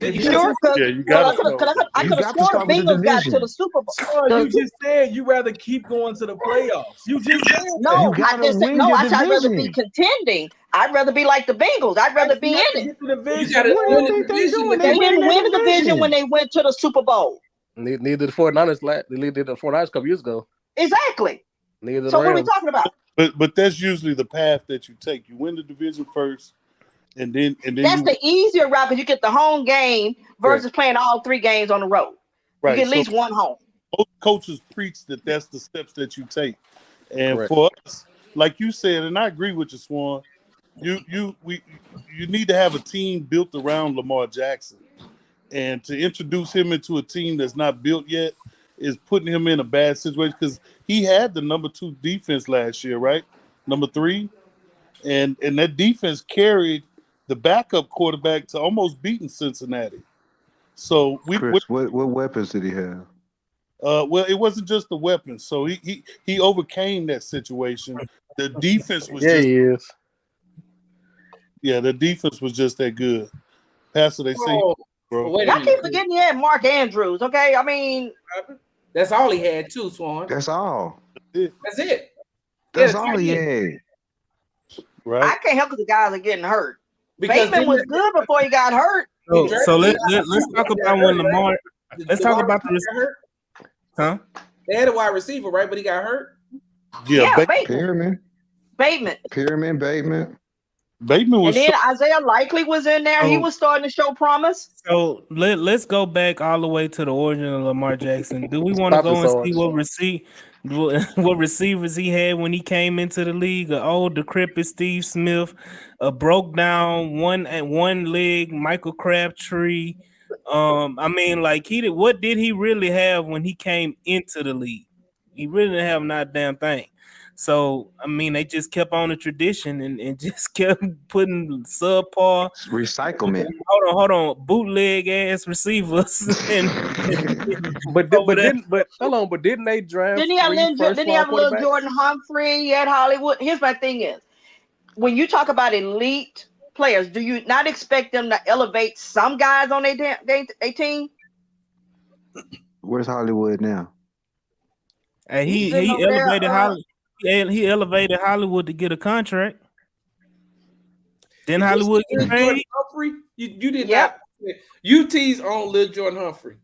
If You you sure? Because Yeah, you got to. I You could have got to sworn start with the Bengals got to division. the Super Bowl. Swan, you just said you rather keep going to the playoffs. You just said You No, I gotta just said win no. your I said I'd rather be division. contending. I'd rather be like the Bengals. I'd rather that. be You have in to it. get to the You division. got to What do win you the think they division doing? with They They that. winning didn't that win the division when division. they went to the Super Bowl. Neither the 49ers they did the 49ers a couple years ago. Exactly. Neither the So what are we Rams. talking about? But that's usually the path that you take. You win the division first, and then That's you the easier route because you get the home game versus playing all 3 games on the road. You get right. at So least one home. most coaches preach that that's the steps that you take. And Correct. for us, like you said, and I agree with you, Swan, you need to have a team built around Lamar Jackson. And to introduce him into a team that's not built yet is putting him in a bad situation because he had the number 2 defense last year, right? Number 3. And that defense carried the backup quarterback to almost beating Cincinnati. So Chris, what weapons did he have? well, it wasn't just the weapons. So he overcame that situation. The defense was Yeah, just he is. the defense was just that good. Pastor, they say, Oh, bro. wait a Y'all minute. keep forgetting he had Mark Andrews. Okay, I mean That's all he had too, Swan. That's all. That's it. That's Yeah, all he had. Right? I can't help because the guys are getting hurt. Because Bateman was good before he got hurt. So let's talk about when Lamar. Let's talk about the hurt. huh? They had a wide receiver, right? But he got hurt. Yeah, Bateman. Bateman. Bateman And was then Isaiah Likely was in there. He So- was starting to show promise. So let's go back all the way to the origin of Lamar Jackson. Do we want to Stop go it, and Sarge. see what receivers he had when he came into the league? An old decrepit Steve Smith, a broke down one leg Michael Crabtree. I mean, like what did he really have when he came into the league? He really didn't have not a damn thing. So I mean, they just kept on the tradition and just kept putting subpar Recyclement. hold on, bootleg ass receivers. But didn't they draft Didn't he have 3 little, first didn't he round have little quarterbacks? Jordan Humphrey? He had Hollywood. Here's my thing is, when you talk about elite players, do you not expect them to elevate some guys on their team? Where's Hollywood now? And He's he sitting over there, elevated he elevated Hollywood to get a contract. Then Hollywood get Jordan paid. Humphrey, you did Yep. not. UT's on Lil Jordan Humphrey.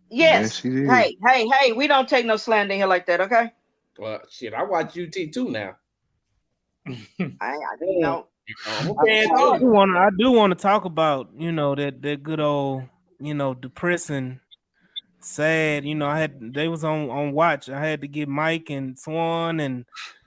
Yes. Yes, he did. Hey, we don't take no slander here like that, okay? Well, shit, I watch UT too now. I didn't know. I'm a fan I too. do want to talk about, that good old, depressing, sad, they was on watch. I had to get Mike and Swan and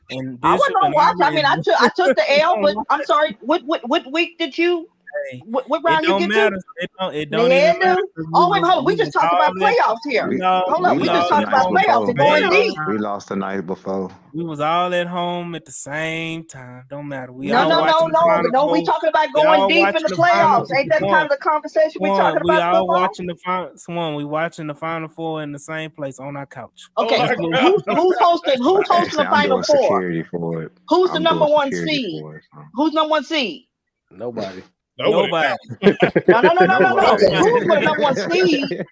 Bishop. I wasn't on watch. I mean, I took the L, but I'm sorry. What week did you? Hey, What it round you don't get matter. to? It don't Yeah, even matter. dude. Oh wait, hold on. We just talked about playoffs here. Hold up, we just talked about playoffs and going deep. We lost the night before. We was all at home at the same time. Don't matter. We No. watching the Final No, we Four. talking about We going all deep in watching the Final playoffs. Ain't that Four. kind of the conversation we talking We about all football? watching the Final Four in the same place on our couch. Okay, That's what we- who's hosting? Who's hosting the I'm Final doing Four? security for it. Who's the I'm number doing one security seed? for it, so. Who's number one seed? Nobody. Nobody. No. Nobody. Who's for the number one seed?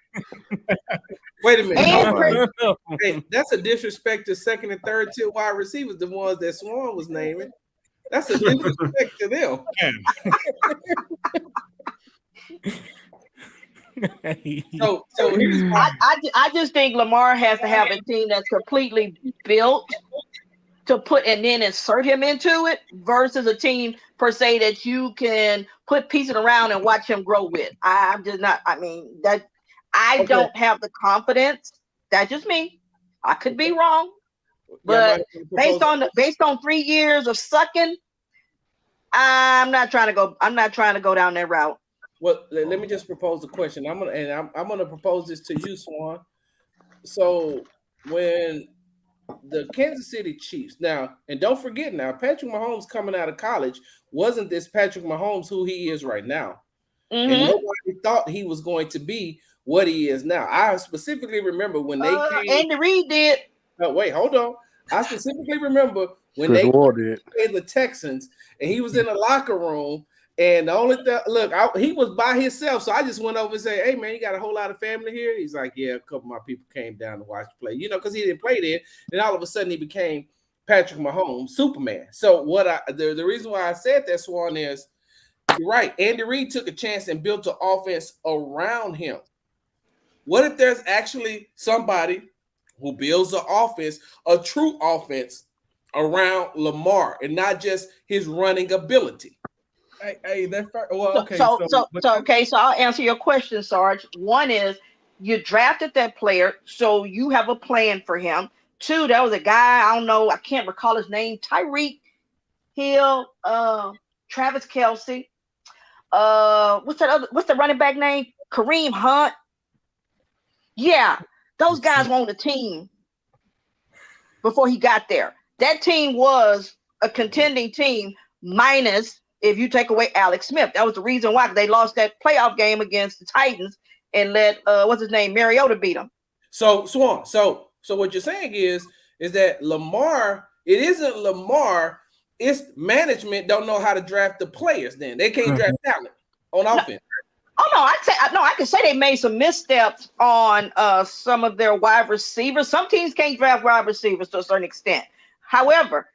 Wait a minute. And Nobody. Hey, that's a disrespect to second and third tier wide receivers, the ones that Swan was naming. That's a disrespect to them. So here's my I just think Lamar has to have a team that's completely built to put and then insert him into it versus a team per se that you can put pieces around and watch him grow with. I'm just not. I mean that I don't have the confidence. That's just me. I could be wrong, but based on 3 years of sucking, I'm not trying to go down that route. Well, let me just propose a question. I'm gonna propose this to you, Swan. So when the Kansas City Chiefs. Now, and don't forget now, Patrick Mahomes coming out of college wasn't this Patrick Mahomes who he is right now. And nobody thought he was going to be what he is now. I specifically remember when they came. Andy Reid did. No, wait, hold on. I specifically remember when Chris they Ward did. played the Texans, and he was in the locker room. And the only he was by himself. So I just went over and said, "Hey man, you got a whole lot of family here?" He's like, "Yeah, a couple of my people came down to watch play, because he didn't play there." And all of a sudden, he became Patrick Mahomes, Superman. So the reason why I said that, Swan, is you're right. Andy Reid took a chance and built an offense around him. What if there's actually somebody who builds an offense, a true offense, around Lamar and not just his running ability? Hey, that's well, okay. So I'll answer your question, Sarge. One is you drafted that player, so you have a plan for him. Two, there was a guy, I don't know, I can't recall his name, Tyreek Hill, Travis Kelce. What's the running back name? Kareem Hunt. Yeah, those guys were on the team before he got there. That team was a contending team, minus if you take away Alex Smith. That was the reason why they lost that playoff game against the Titans and let what's his name, Mariota, beat them. So Swan, so what you're saying is that Lamar, it isn't Lamar, it's management don't know how to draft the players. Then they can't draft talent on offense. I can say they made some missteps on some of their wide receivers. Some teams can't draft wide receivers to a certain extent. However,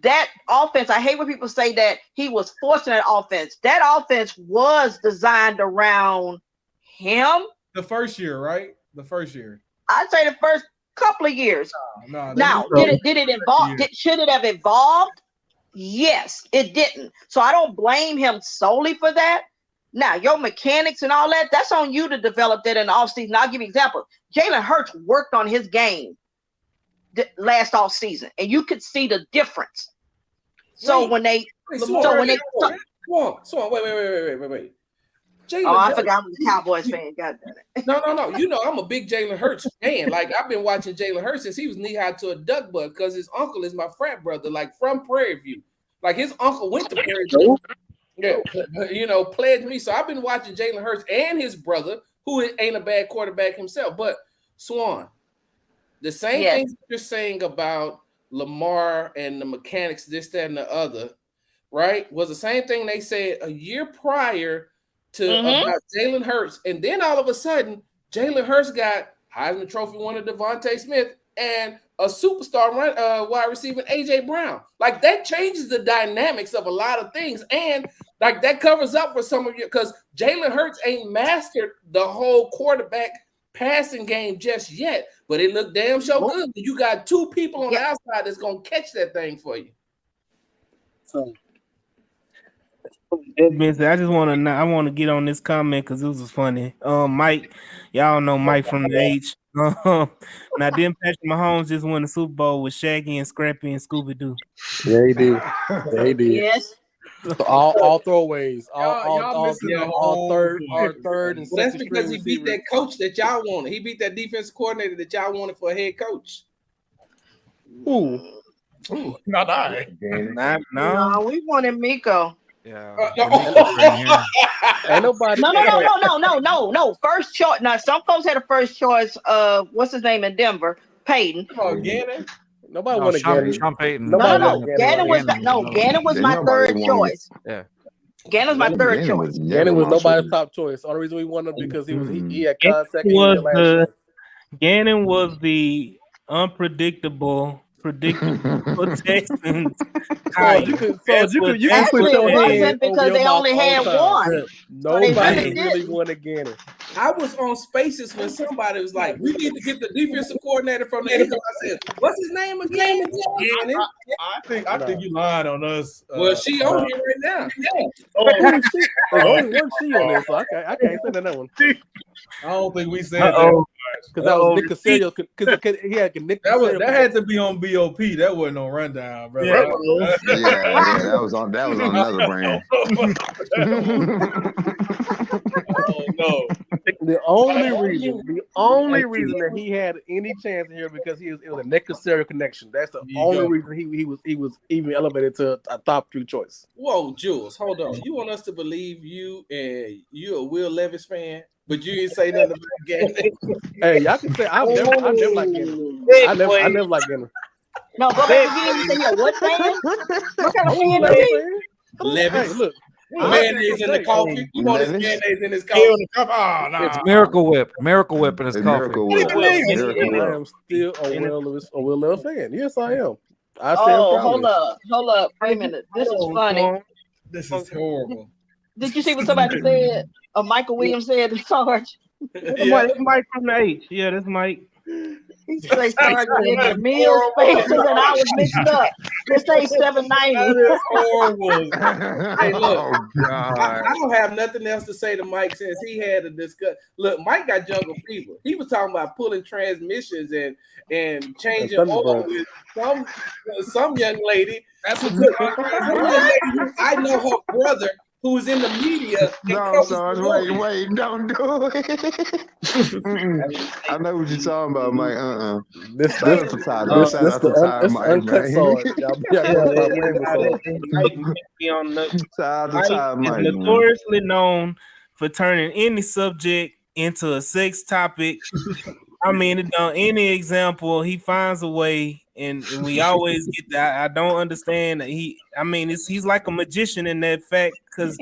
that offense, I hate when people say that he was forcing that offense. That offense was designed around him. The first year, right? The first year. I'd say the first couple of years. No, now, did it evolve? Should it have evolved? Yes, it didn't. So I don't blame him solely for that. Now, your mechanics and all that, that's on you to develop that in the offseason. I'll give you an example. Jalen Hurts worked on his game last offseason, and you could see the difference. So wait, wait. Jalen, I forgot I was a Cowboys fan. God damn it. No. You know, I'm a big Jalen Hurts fan. Like, I've been watching Jalen Hurts since he was knee-high to a duck butt because his uncle is my frat brother, like from Prairie View. Like, his uncle went to Prairie View. Yeah, pledged me. So I've been watching Jalen Hurts and his brother, who ain't a bad quarterback himself. But Swan, the same thing you're saying about Lamar and the mechanics, this, that, and the other, right, was the same thing they said a year prior to about Jalen Hurts. And then all of a sudden, Jalen Hurts got Heisman Trophy winner Devontae Smith and a superstar wide receiver, A.J. Brown. Like, that changes the dynamics of a lot of things. And like, that covers up for some of you because Jalen Hurts ain't mastered the whole quarterback passing game just yet, but it looked damn sure good. You got two people on the outside that's gonna catch that thing for you. So, I just want to get on this comment because it was funny. Mike, y'all know Mike from the H. Now, didn't Patrick Mahomes just win the Super Bowl with Shaggy and Scrappy and Scooby Doo? Yeah, he did. Yes. So all throwaways, y'all our third and that's because he beat that coach that y'all wanted. He beat that defensive coordinator that y'all wanted for a head coach. Ooh, not I. No, we wanted Miko. Yeah. Ain't nobody. No. First choice. Now, some folks had a first choice. What's his name in Denver? Peyton. Gannon. Nobody wanted Gannon. Sean Payton. No. Gannon was my third choice. Yeah. Gannon was my third choice. Gannon was nobody's top choice. Only reason we wanted him because he had contact. Gannon was the unpredictable Texans. You can put your hand because they only had one. Nobody really wanted Gannon. I was on Spaces when somebody was like, "We need to get the defensive coordinator from the Eagles." I said, "What's his name again?" I think you lied on us. Well, she on here right now. One she on there, so I can't say that one. I don't think we said that because that was Nick Casario. Because he had Nick. That had to be on BOP. That wasn't on Rundown, bro. Yeah, that was on another brand. Oh no. The only reason that he had any chance here because it was a necessary connection. That's the only reason he was even elevated to a top 3 choice. Whoa, Jules, hold on. You want us to believe you and you a Will Levis fan, but you didn't say nothing about Gannon? Hey, y'all can say I never liked Gannon. I never liked Gannon. No, go back again. You say you're what fan? What kind of fan is he? Levis. Hey, look. Mayonnaise in the coffee. You want his mayonnaise in his Hell coffee? in the cup. Oh, nah. It's Miracle Whip in his It's coffee. Miracle Whip. Miracle I Whip. am still a Will Levis fan. Yes, I am. I stand Oh, proud of hold up. Wait a minute. This is funny. This is horrible. Did you see what somebody said? Michael Williams said to Sarge. That's Mike from the H. Yeah, that's Mike. He said Sarge in the meal spaces and I was mixed up. This say 790. That is horrible. Hey, look. Oh God. I don't have nothing else to say to Mike since he had a discuss. Look, Mike got jungle fever. He was talking about pulling transmissions and changing oil with some young lady. That's what I know her brother who was in the media. No, Sarge, wait, don't do it. I know what you're talking about, Mike. This uncut Sarge. Shout out to Mike Ty, is Mike. notoriously known for turning any subject into a sex topic. I mean, on any example, he finds a way, and we always get that. I don't understand that he's like a magician in that fact, because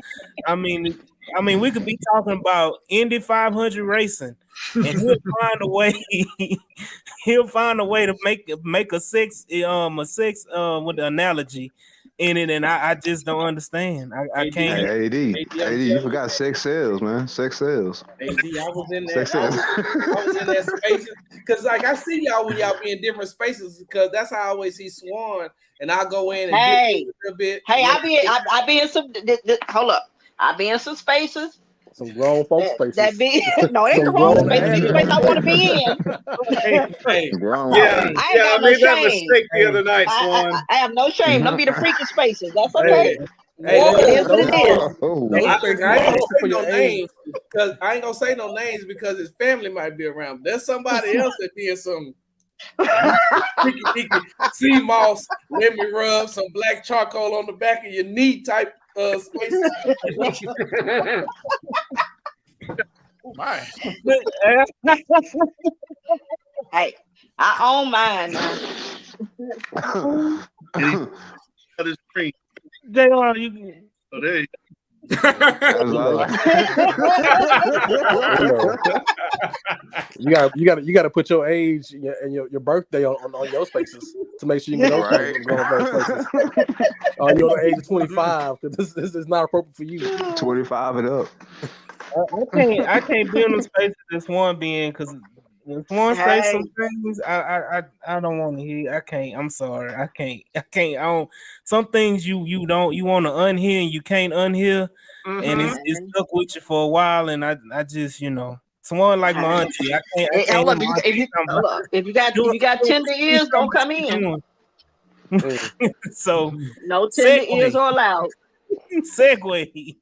I mean, we could be talking about Indy 500 racing, and he'll find a way. He'll find a way to make a sex with the analogy in it, and I just don't understand. I can't. Hey, AD, you forgot sex sales, man. Sex sales. AD, I was in there. Sex sales. I was in that spaces because, like, I see y'all when y'all be in different spaces because that's how I always see Swan, and I go in and get a little bit. Hey, I be in some. Hold up, I be in some spaces. Some grown folks spaces. That be no, ain't the wrong space. It's the space I want to be in. Hey, I made that mistake the other night, Swan. I have no shame. Don't be the freaky spaces. That's okay. Hey, it is what it is. I ain't gonna say no names because his family might be around. There's somebody else that did some freaky sea moss. Let me rub some black charcoal on the back of your knee type space. Oh my. Hey, I own mine now. JR, you Oh, there you You got to put your age and your birthday on your spaces to make sure you get those places. You're age of 25 because this is not appropriate for you. 25 and up. I can't be in the spaces this one being because if one say some things I don't want to hear. I can't. I'm sorry. I can't. I don't. Some things you want to unhear and you can't unhear, and it's stuck with you for a while. And I just someone like my auntie. I can't. If you got tender ears, don't come in. So no tender ears are allowed. Segue.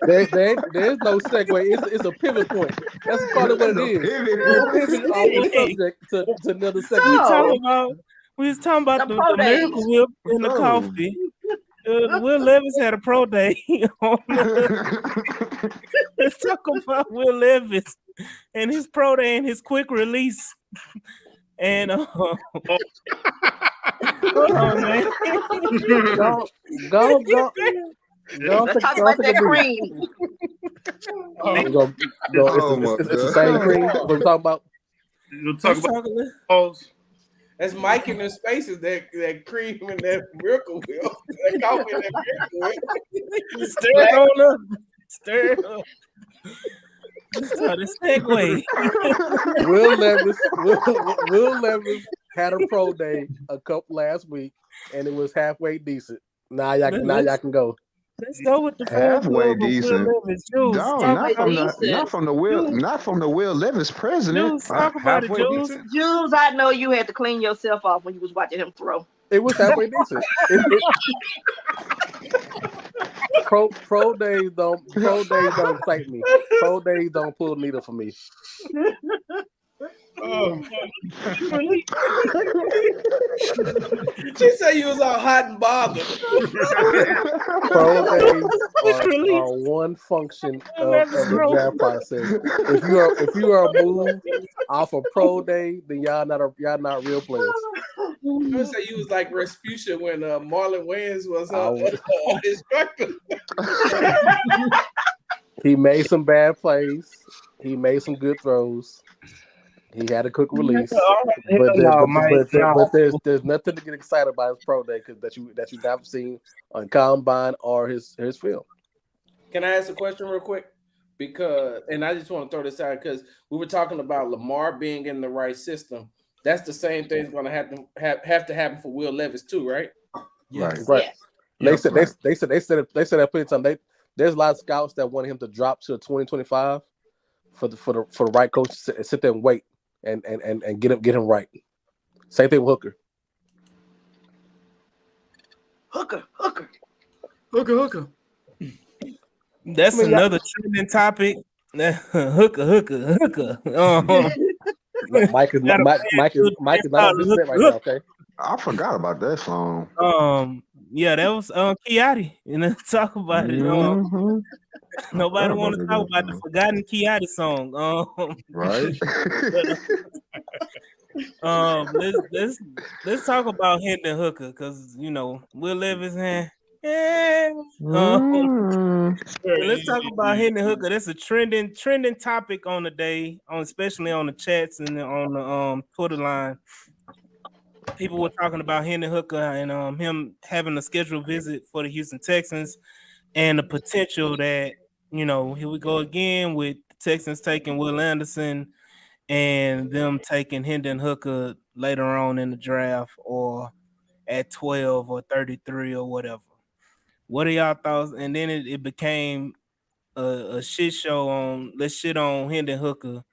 There's no segue. It's a pivot point. That's part of what it is. Pivot off the subject to another segment. We was talking about the Miracle Whip in the coffee. Will Levis had a pro day. Let's talk about Will Levis and his pro day and his quick release. And hold on, man. Go. Let's talk about that cream. It's the same cream. What we're talking about. We'll talk about that's Mike in the spaces that cream and that Miracle Whip. That coffee and that Miracle Whip. Stir it on up. Stir it up. The segue. Will Levis had a pro day last week, and it was halfway decent. Now y'all can go. Let's go with the halfway decent. Not from the Will Levis president. Talk about it, Jules. Jules, I know you had to clean yourself off when you was watching him throw. It was halfway decent. Pro days don't excite me. Pro days don't pull the needle for me. Oh, She said you was all hot and bothered. Pro days are one function of the draft process. If you are moved off a pro day, then y'all not real players. I say you was like Rasputia when Marlon Wayans was I would- instructor. He made some bad plays. He made some good throws. He had a quick release, but no, Mike, no. there's nothing to get excited about his pro day because that you haven't seen on combine or his film. Can I ask a question real quick? Because, and I just want to throw this out because we were talking about Lamar being in the right system. That's the same thing that's going to have to happen for Will Levis too, right? Right. Right. Yes. They said that plenty of time. There's a lot of scouts that wanted him to drop to 2025 for the right coach to sit there and wait and get him right. Same thing with Hooker. hooker. That's another trending topic. hooker. Mike is not on this set right now. Okay. I forgot about that song. Yeah, that was Kiati. Talk about it. Mhm. Nobody forgot want to about talk that about the song. forgotten Kiati song. Right? Let's talk about Hendon Hooker because Will Levis let's talk about Hendon Hooker. That's a trending topic on the day, especially on the chats and on the Twitter line. People were talking about Hendon Hooker and him having a scheduled visit for the Houston Texans and the potential that here we go again with the Texans taking Will Anderson and them taking Hendon Hooker later on in the draft or at 12 or 33 or whatever. What are y'all thoughts? And then it became a shit show on let's shit on Hendon Hooker,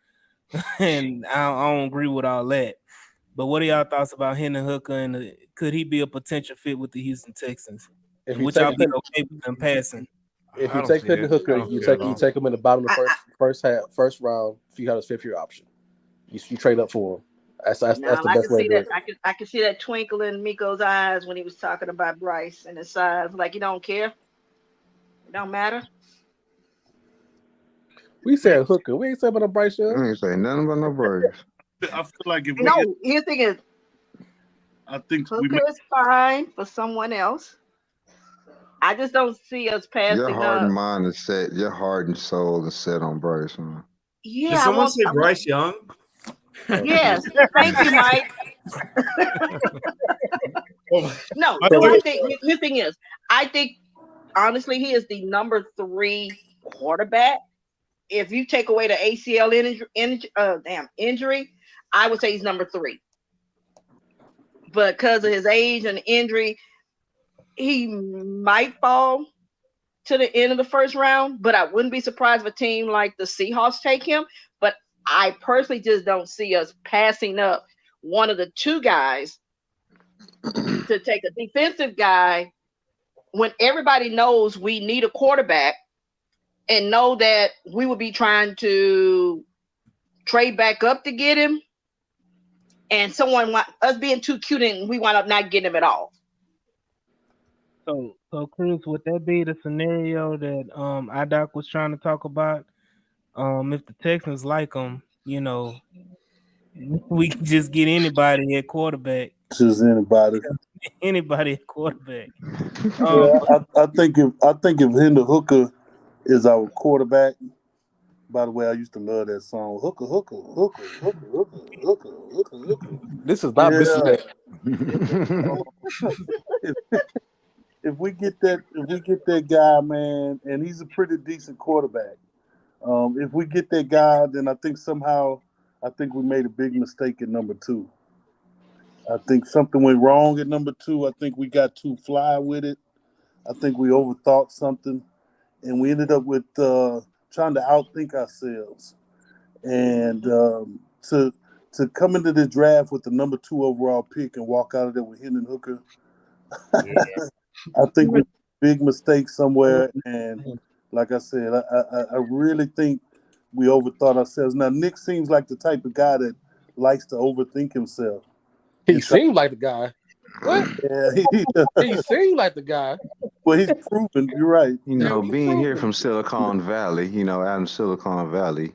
and I don't agree with all that. But what are y'all thoughts about Hendon Hooker and could he be a potential fit with the Houston Texans? If And you would y'all take be okay with them passing? If I you don't take see Hendon it. I Hooker, don't you see it at all. take him in the bottom of the first round. If you got his 5th-year option, you trade up for him. That's the I best can way see to do that. it. I can see that twinkle in Miko's eyes when he was talking about Bryce and his size. Like you don't care. It don't matter. We said Hooker. We ain't saying about Bryce Young. I ain't say nothing about no Braves. I feel like if we No, get, his thing is I think we Hooker is fine for someone else. I just don't see us Your passing heart up. and mind is set. Your heart and soul is set on Bryce. Huh? Did Yeah, someone say I want. Bryce Young? Yes, thank you, Mike. No, My who thing I is, think his thing is, I think honestly he is the number 3 quarterback. If you take away the ACL injury, I would say he's number 3. But because of his age and injury, he might fall to the end of the first round. But I wouldn't be surprised if a team like the Seahawks take him. But I personally just don't see us passing up one of the 2 guys to take a defensive guy when everybody knows we need a quarterback and know that we would be trying to trade back up to get him. And us being too cute and we wind up not getting him at all. So Cruz, would that be the scenario that IDOC was trying to talk about? If the Texans like him, we can just get anybody at quarterback. just anybody. Anybody at quarterback. Yeah, I think if Hendon Hooker is our quarterback. By the way, I used to love that song. Hooker, hooker, hooker, hooker, hooker, hooker, hooker, hooker. This is not Yeah. Mr. If we get that guy, man, and he's a pretty decent quarterback. If we get that guy, then I think we made a big mistake at number 2. I think something went wrong at number 2. I think we got too fly with it. I think we overthought something, and we ended up with trying to outthink ourselves. And to come into the draft with the number 2 overall pick and walk out of there with Hendon Hooker, yeah. I think big mistake somewhere. And like I said, I really think we overthought ourselves. Now, Nick seems like the type of guy that likes to overthink himself. He seemed like the guy. What? Yeah, He seemed like the guy. well, he's proven. You're right. You know, being here from Silicon Valley, out in Silicon Valley,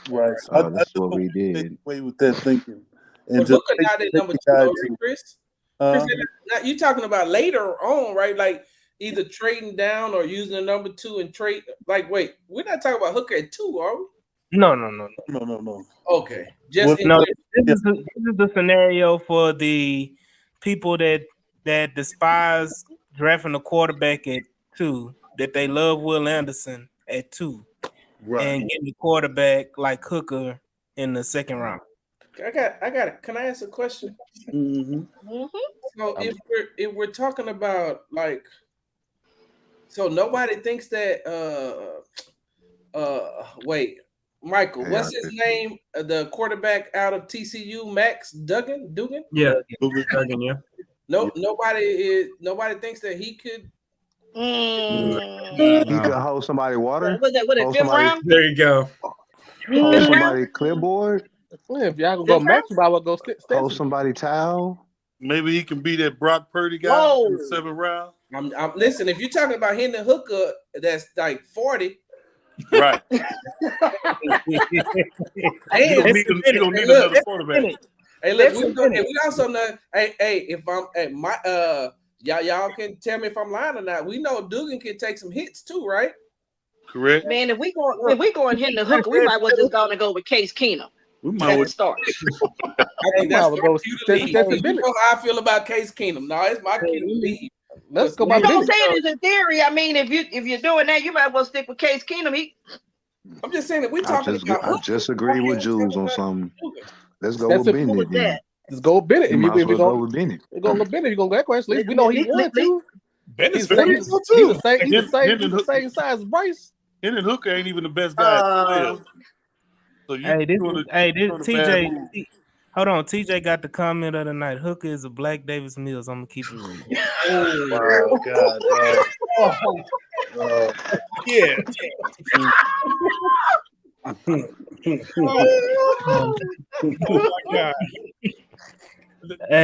Right. So I that's just what hope we we take did. away with that thinking. And But just Hooker take, not at take number the 2, guy though, to, Chris. uh, Chris, you talking about later on, right? Like either trading down or using the number 2 and trade. Like, wait, we're not talking about Hooker at 2, are we? no. Okay, just in No, case. this is the scenario for the people that despise drafting a quarterback at 2, that they love Will Anderson at 2, Right. and getting the quarterback like Hooker in the second round. I got it. Can I ask a question? Mm-hmm. So if we're talking about like, so nobody thinks that wait, Michael, what's his name? The quarterback out of TCU, Max Duggan? Yeah, Duggan, yeah. Nobody thinks that he could. He could hold somebody water. Was that Hold fifth somebody. round? There you go. Hold Fifth round? somebody clipboard. Yeah, if y'all gonna go match him, I would go Hold Stetson. somebody towel. Maybe he can be that Brock Purdy guy Whoa. in the 7th round. I'm listen. If you're talking about Hendon Hooker, that's like 40. Right. You don't need another quarterback. Hey, look, we also know. Hey, if I'm y'all can tell me if I'm lying or not. We know Dugan can take some hits too, right? Correct. Man, if we go and hit the Hooker, we might well just go with Case Keenum. We might well start. Hey, that's would go you Stetson Bennett. know how I feel about Case Keenum. No, it's my kid to leave. Let's go by You know what I'm Bennett. saying is in theory. I mean, if you're doing that, you might well stick with Case Keenum. I'm just saying that we're talking about. I just agree with Jules on something. Let's go That's with it. Bennett then. Let's go with Bennett. You If might as you're well go gonna with Bennett. go with Bennett, you're gonna go that question. At least we know he won too. Bennett's He's the very same. good He's too. the same size as Bryce. Hendon Hooker ain't even the best guy at 12. So you Hey, this TJ. move. Hold on, TJ got the comment of the night. Hooker is a black Davis Mills. I'm gonna keep it real. Wow, God. Yeah. Oh my God.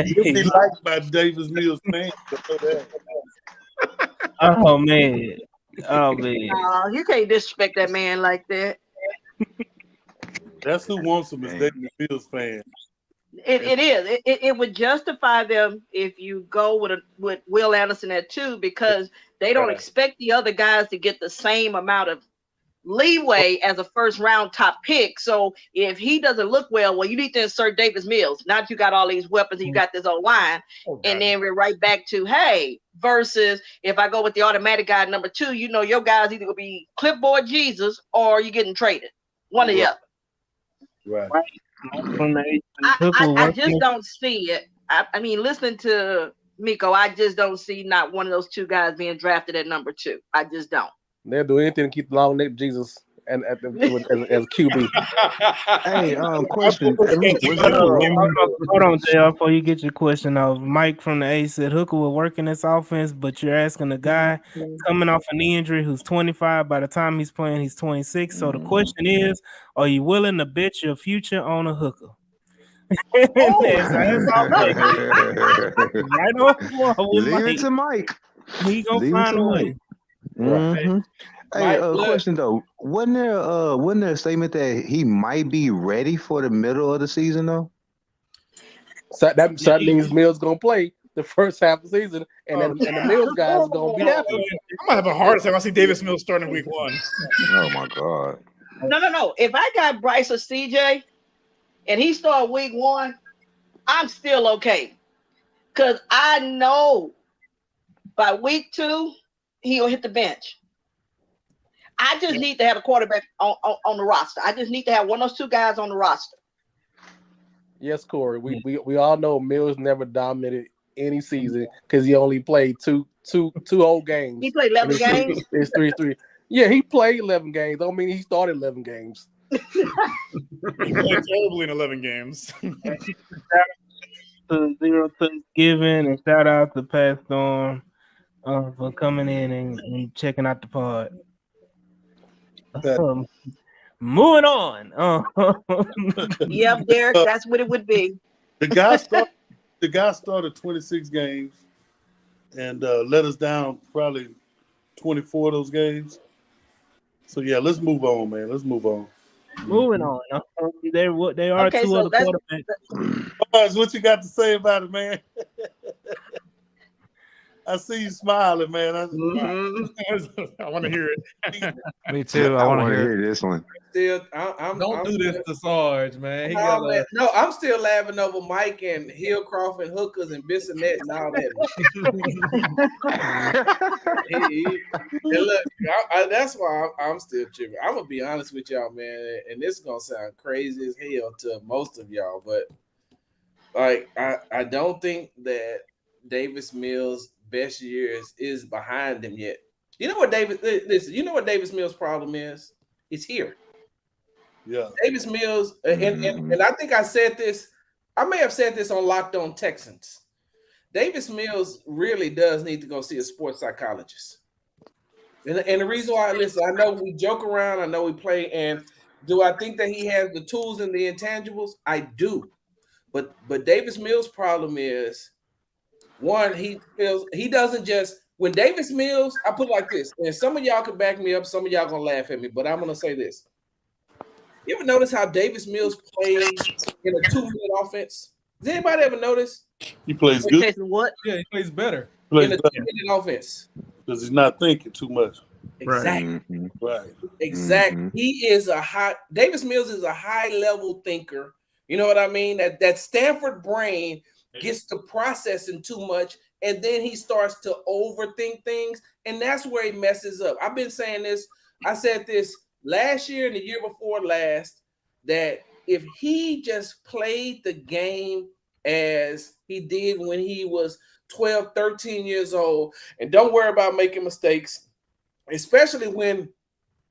You'll be liked by Davis Mills fans. Oh man. You can't disrespect that man like that. That's who wants him is Davis Mills fans. It is. It would justify them if you go with Will Anderson at 2 because they don't expect the other guys to get the same amount of leeway as a first round top pick. So if he doesn't look well, you need to insert Davis Mills. Now that you got all these weapons and you got this old line, and then we're right back to versus if I go with the automatic guy at number 2, your guy's either gonna be clipboard Jesus or you're getting traded. One or the other. Right. I just don't see it. I mean, listening to Miko, I just don't see not one of those two guys being drafted at number 2. I just don't. They'll do anything to keep the long neck Jesus and as QB. Hey, question. Hold on, JR, before you get your question off. Mike from the A said Hooker will work in this offense, but you're asking a guy coming off a knee injury who's 25. By the time he's playing, he's 26. So the question is, are you willing to bet your future on a Hooker? Right on. Leave it to Mike. He gonna find a way. Mm-hmm. Hey, question though, wasn't there a statement that he might be ready for the middle of the season though? So that means Mills gonna play the first half of the season, and the Mills guys are gonna be happy. I'm gonna have a heart attack. I see Davis Mills starting week 1. Oh my God. No. If I got Bryce or CJ and he start week 1, I'm still okay. Because I know by week 2, he'll hit the bench. I just need to have a quarterback on the roster. I just need to have one of those two guys on the roster. Yes, Corey. We all know Mills never dominated any season because he only played two whole games. He played 11 games. It's 3-3. Yeah, he played 11 games. Don't mean he started 11 games. He played terribly in 11 games. To Zero Thanksgiving and shout out to Pat Storm. for coming in and checking out the pod. Moving on. Yep, Derek, that's what it would be. The guy started 26 games and let us down probably 24 of those games. So yeah, let's move on, man. Let's move on. Moving on. They are Okay, two so other quarterbacks. Buzz, what you got to say about it, man? I see you smiling, man. I want to hear it. Me too. I want to hear this one. Still, Don't do this to Sarge, man. No, I'm still laughing over Mike and Hillcroft and hookers and Bissonette and all that. And look, that's why I'm still tripping. I'm gonna be honest with y'all, man, and this is gonna sound crazy as hell to most of y'all, but like I don't think that Davis Mills' best years is behind him yet. You know what Davis Mills' problem is? It's here. Yeah. Davis Mills, and I think I said this, I may have said this on Locked On Texans. Davis Mills really does need to go see a sports psychologist. And the reason why, listen, I know we joke around, I know we play, and do I think that he has the tools and the intangibles? I do. But Davis Mills' problem is, one, he doesn't just, when Davis Mills, I put it like this, and some of y'all can back me up, some of y'all gonna laugh at me, but I'm gonna say this. You ever notice how Davis Mills plays in a 2-minute offense? Does anybody ever notice? He plays good. What? Yeah, he plays better. In a 2-minute offense. Because he's not thinking too much. Exactly. Right. Exactly. Davis Mills is a high-level thinker. You know what I mean? That Stanford brain gets to processing too much, and then he starts to overthink things, and that's where he messes up. I've been saying this. I said this last year and the year before last, that if he just played the game as he did when he was 12, 13 years old, and don't worry about making mistakes, especially when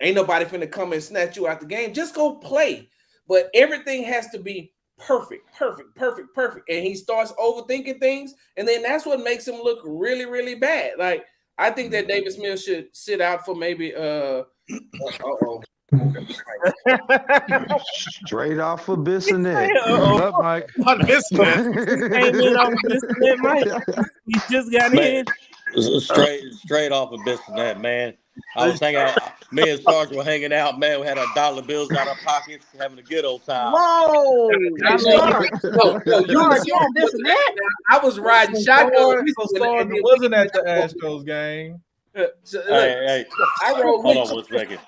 ain't nobody finna come and snatch you out the game, just go play. But everything has to be perfect. And he starts overthinking things, and then that's what makes him look really, really bad. Like, I think that Davis Mills should sit out for maybe Straight off of Bissonette. What's up, Mike? Not Bissonette. Came in off Bissonette, Mike. You just got in. Straight off of Bissonette, man. I was hanging out. Me and Sarge were hanging out, man. We had our dollar bills out our pockets, having a good old time. Whoa! I was riding shotgun. Sarge wasn't at the Astros game. Hey, I rode hold on 1 second.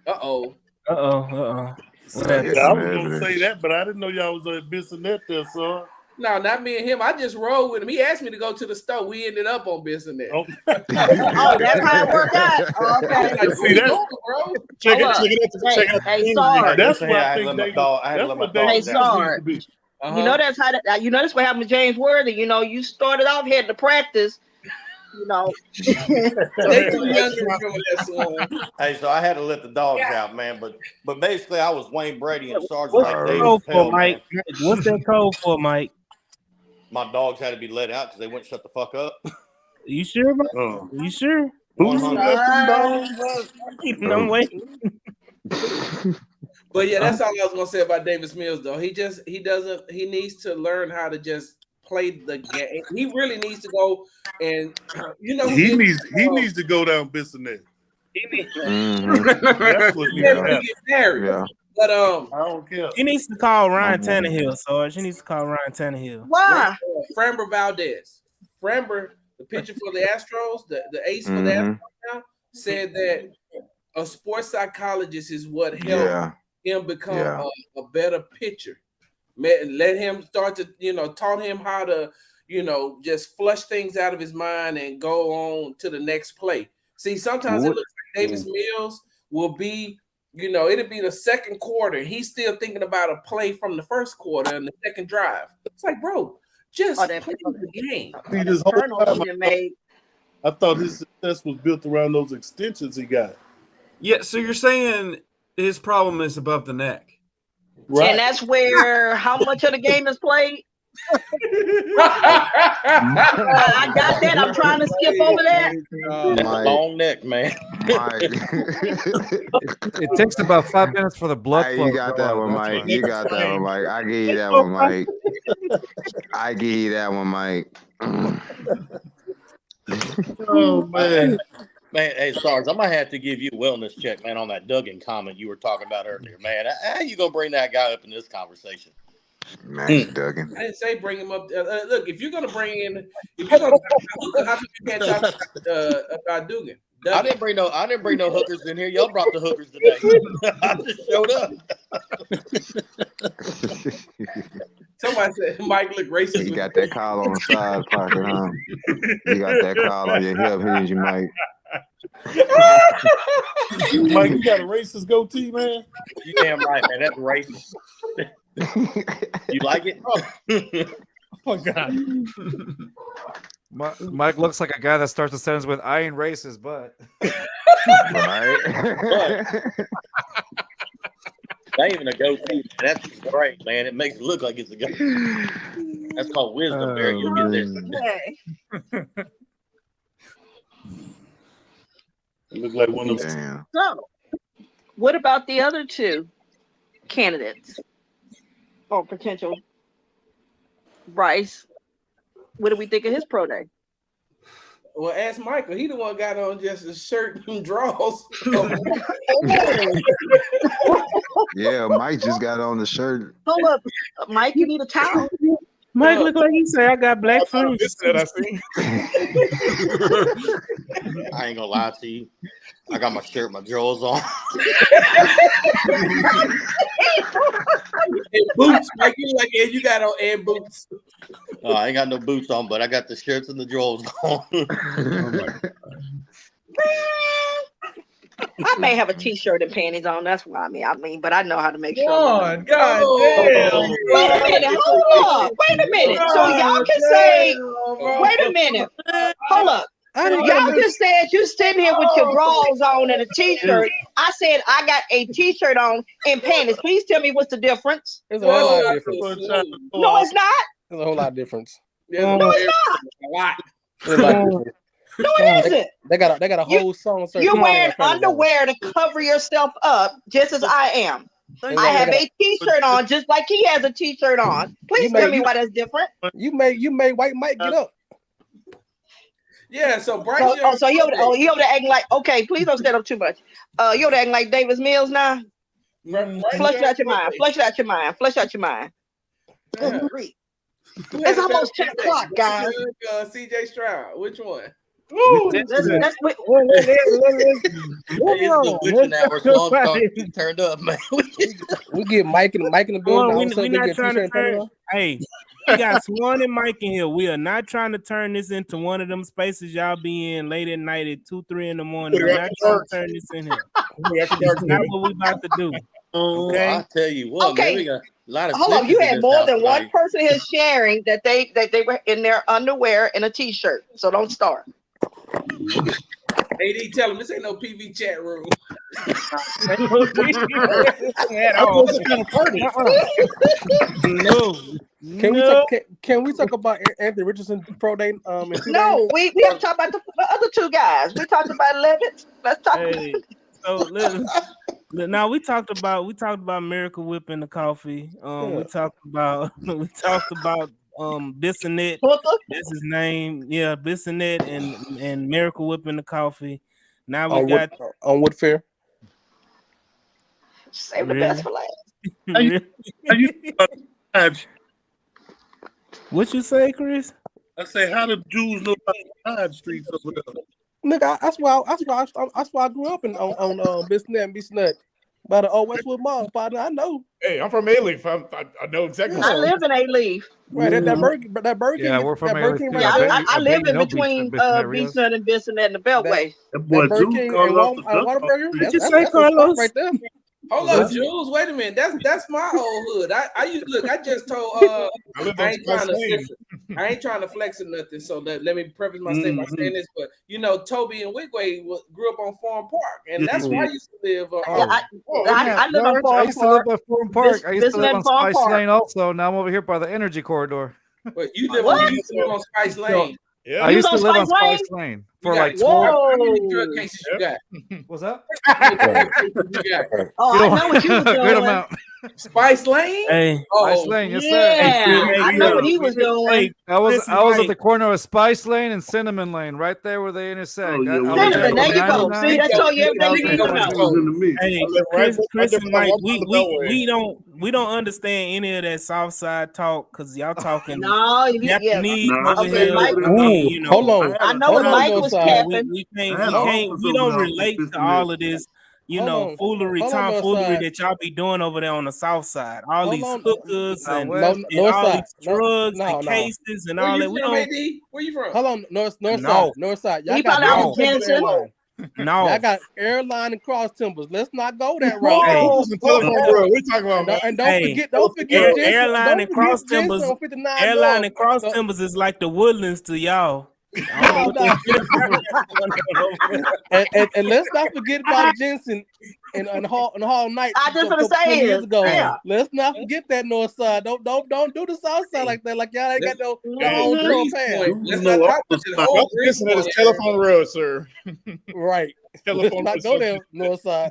Uh-oh. I was gonna say that, but I didn't know y'all was at Bissonette there, son. No, not me and him. I just rode with him. He asked me to go to the store. We ended up on Bissonette. Oh, that's how it worked out. Okay. See that, bro? Check it. Hey, Sarge. That's what I I had to think. let my dog. I had to let my dog Hey, down. Sarge. You know that's how that. You know that's what happened to James Worthy. You know, you started off heading to practice. You know, they too young to remember that song. Hey, so I had to let the dogs out, man. But basically, I was Wayne Brady and Sarge What's like that David code for, Pell, Mike? man. What's that code for, Mike? My dogs had to be let out because they wouldn't shut the fuck up. You sure, Mike? You sure? 100. I'm waiting. But yeah, that's all I was gonna say about Davis Mills, though. He needs to learn how to just play the game. He really needs to go and he needs to go down Bissonette. He needs to That's what he get married. Yeah. But I don't care. He needs to call Ryan Tannehill, Sarge. He needs to call Ryan Tannehill. why? Framber Valdez. Framber, the pitcher for the Astros, the ace for the Astros now, said that a sports psychologist is what helped him become a better pitcher. Let him start to, taught him how to, just flush things out of his mind and go on to the next play. See, sometimes it looks like Davis Mills will be, it'll be the second quarter. He's still thinking about a play from the first quarter and the second drive. It's like, bro, just play the game. See, this whole time, I thought his success was built around those extensions he got. Yeah, so you're saying his problem is above the neck. Right. And that's where how much of the game is played? I got that. I'm trying to skip over that. That's a long neck, man. It takes about 5 minutes for the blood Hey, flow. you got that one, Mike. You got that one, Mike. I give you that one, Mike. I give you that one, Mike. Oh man. Man, hey Sarge, I might have to give you a wellness check, man, on that Duggan comment you were talking about earlier, man. How you gonna bring that guy up in this conversation? Max Duggan. I didn't say bring him up. Look, if you're gonna bring in, if you're gonna, how come you can't talk about Duggan? I didn't bring no hookers in here. Y'all brought the hookers today. I just showed up. Somebody said Mike look racist. You got that collar on the side pocket, huh? You got that collar on your hip, here's you, Mike. Mike, you got a racist goatee, man? You damn right, man. That's racist. You like it? Oh my God. Mike looks like a guy that starts a sentence with "I ain't racist," but right. Not even a goatee. That's great, man. It makes it look like it's a goatee. That's called wisdom, Barry. You'll get this. It looks like one of those. Damn. So, what about the other two candidates or potential? Bryce, what do we think of his pro day? Well, ask Michael. He the one got on just a shirt and drawers. Yeah, Mike just got on the shirt. Hold up, Mike, you need a towel. Mike look like he say I got black friends. I see. I ain't gonna lie to you. I got my shirt, my drawers on. And boots, Mike. You like you got on and boots. I ain't got no boots on, but I got the shirts and the drawers on. I may have a t-shirt and panties on. That's what I mean, but I know how to make sure. God damn. Wait a minute, hold up. Wait a minute. So y'all can say, wait a minute. Hold up. Y'all just said you sitting here with your drawers on and a t-shirt. I said I got a t-shirt on and panties. Please tell me what's the difference. There's a whole lot of difference. No, it's not. There's a whole lot of difference. No, it's not. A lot. There's a lot of difference. No, it isn't. They got a whole song. You're wearing underwear to cover yourself up, just as I am. I have a t-shirt on, just like he has a t-shirt on. Please tell me why that's different. You made White Mike get up. Yeah, so Bryce. So he over there acting like, okay, please don't stand up too much. You over there acting like Davis Mills now. Flush it out your mind. Flush it out your mind. Flush out your mind. Good grief. It's almost 10 o'clock, guys. CJ Stroud, which one? That's what. Turned up, man. We get Mike in the building. We're not trying to turn. Hey, we got Swan and Mike in here. We are not trying to turn this into one of them spaces y'all be in late at night at 2, 3 in the morning. We're not trying to turn this in here. That's not what we about to do. Okay, I tell you what. Okay. Man, we got a lot of Hold on, you had more than one tonight. person here sharing that they were in their underwear and a t-shirt. So don't start. AD, tell him this ain't no PV chat room. No. Can we talk about Anthony Richardson pro day? No, we have talked about the other two guys. We talked about Levitt. Let's talk. Hey, so now we talked about Miracle Whip in the coffee. We talked about Bissonette. That's his name. Yeah, Bissonette and Miracle Whip in the coffee. Now we got on Wood Fair. Save the best for last. What you say, Chris? I say, how do Jews know about the side streets over there? Nigga, that's why I grew up on Bissonette by the old Westwood Mall. Partner, I know. Hey, I'm from A-Leaf. I know exactly. I live in A-Leaf. Right, that Burger King. Yeah, we're from A-Leaf. I live in between Beachfront and Bissonette and the Beltway. That boy Burger Jews King called and off the Whataburger. What you say, Carlos? Right there. Hold up, Jules. Wait a minute. That's my old hood. I just told I ain't trying to flex or nothing. So let me preface my statement by saying this. But Toby and Wigway grew up on Forum Park, and that's where I used to live. I live on I used to live Forum by Forum Park. I used to live on Forum Spice Park. Lane also. Now I'm over here by the Energy Corridor. But you live What? on Spice Lane. Yeah. I You used was to on live on Spice Lane? Spice Lane You for got like it. 12. How many Whoa. drug cases you got? What's up? How many drug cases you got? Oh, You I know, know what you was good doing. amount. Spice Lane? Hey, Spice Oh, Lane, yes, sir. Yeah, hey, I know what he was doing. Hey, I was Chris and I was at Mike. the corner of Spice Lane and Cinnamon Lane, right there where they intersect. Oh, yeah, I well, was there Cinnamon, from there you go. See, 99 that's all you to everything you need to I know. was in the mix. Hey, I live right Chris there and by Mike, the Beltway. we don't understand any of that South Side talk because y'all talking No, yeah. Japanese Nah, I over Okay, stayed here. Mike. over I there. mean, Ooh, you hold know, on. I know Hold what on, Mike was Northside. capping. we I can't had we an can't office we over don't there off of relate Fifth to and all Mill. of this, Hold on. foolery, Hold on, tomfoolery Northside. that y'all be doing over there on the South Side. All Hold these on. hookers out and No, west. all Northside. these No, drugs no, and no. cases and where all you that. We from, don't AD? Where you from? Hold on, North no side. North side. Y'all He got probably out Cross of no Timbers Jensen. Airline. Y'all no. got airline and Cross Timbers. Let's not go that route. Hey, Whoa. This is Telephone Road. What you talking about, man? And don't hey, forget Jensen. airline Don't and forget cross Jensen timbers. on 59 Airline North. and cross No, timbers is like the Woodlands to y'all. I don't know what no. they And let's not forget about Jensen and Hall Night I just gonna 20 say years is, ago. yeah. Let's not forget that North side. Don't do the South side like that. Like y'all ain't got no Hey, own tour Greens pass. Point. Dudes Let's know not all talk the about that spots. whole Y'all Greens listen to this Point. Telephone Road, sir. Right. Let's Telephone not Road. go there, North side.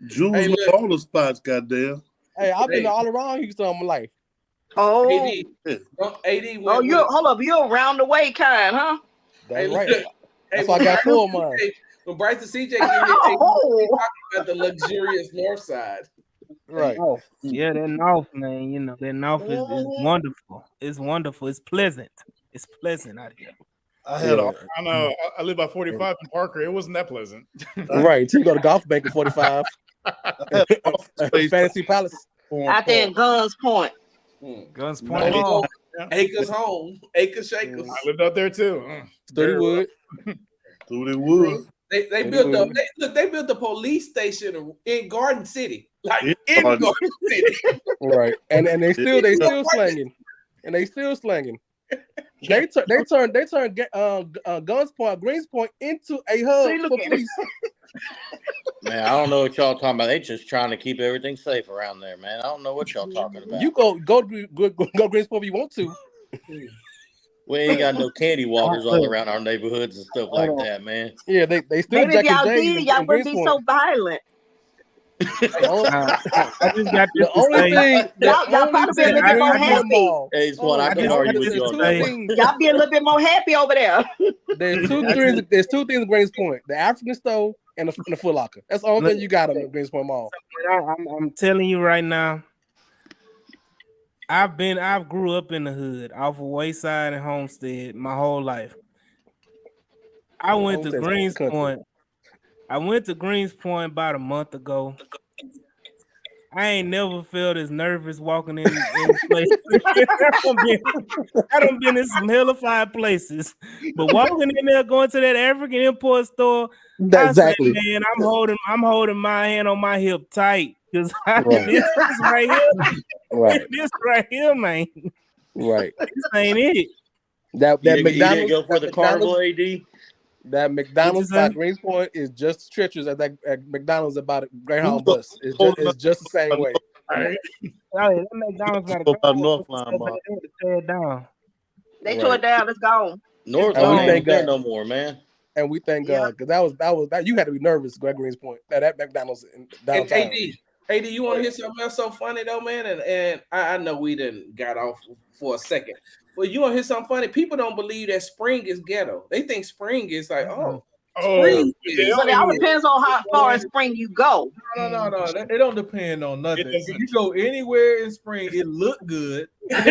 Jews Hey, know look. all the spots, goddamn. Hey, I've been Hey, all around Houston all my life. Oh, AD. Yeah. AD oh, when hold up, you're around the way kind, huh? That's hey, right. look. That's Hey, why I when got Bryce four of and mine. CJ when Bryce and CJ get here, they Oh, talking about the luxurious North Side. Right. North. Yeah, that North, man. You know, that North is mhm. wonderful. It's wonderful. It's pleasant. It's pleasant out here. I had Yeah. I know. I live by 45 in Parker. It wasn't that pleasant. Right. Until you go to Golf Bank at 45. had office space Fantasy Palace. Out there in Guns Point. Guns No, Point Mall. Acres home, Acres Shakers. I lived out there too. Sturdy Wood. through the woods. They built they built a police station in Garden City, like In in Garden Garden City. Right. And they still Yeah. slanging. And they still slanging. They turned Guns Point, Greens Point into a hub See, look for at it. police. Man, I don't know what y'all talking about. They just trying to keep everything safe around there, man. I don't know what y'all talking about. You go Greens Point if you want to. We ain't got no candy walkers all around our neighborhoods and stuff like that, man. Yeah, they still Maybe if Jack and y'all James did, y'all in wouldn't Greens be Point. so violent. I just got this The to only say. thing, Y'all probably be a little bit more happy. Mall. Hey, Swan, I I can just argue got with this you to on There's that two say. one. things. Y'all be a little bit more happy over there. There's two things in Greens Point: the African store and the Foot Locker. That's the only thing you got on the Greens Point Mall. I'm telling you right now. I've grew up in the hood, off of Wayside and Homestead, my whole life. I went to Homestead's Greens country. Point. I went to Greens Point about a month ago. I ain't never felt as nervous walking in places. I done been in some hellified places, but walking in there, going to that African import store, I said, Exactly. man, I'm holding my hand on my hip tight because Right. this right here, Right. this right here, man, Right. this ain't it. That You didn't McDonald's go for that the carnival, McDonald's AD? that What'd you McDonald's by say? Greens Point is just as treacherous as that at McDonald's about a Who's Greyhound the bus. It's just the same way. Oh, yeah, that McDonald's got a about ground North so Line bad Mall? they had to tear it down. They tore it down. It's gone. North And we Line ain't thank there God. no more, man. And we thank Yeah. God because that you had to be nervous at Greens Point. That McDonald's in And downtown. AD, you want to hear something else so funny though, man? And I know we didn't got off for a second, but you want to hear something funny? People don't believe that Spring is ghetto. They think Spring is like, Oh, Spring is. But it all depends on how far in spring you go. No. It don't depend on nothing. If doesn't. you go anywhere in spring, it look good. I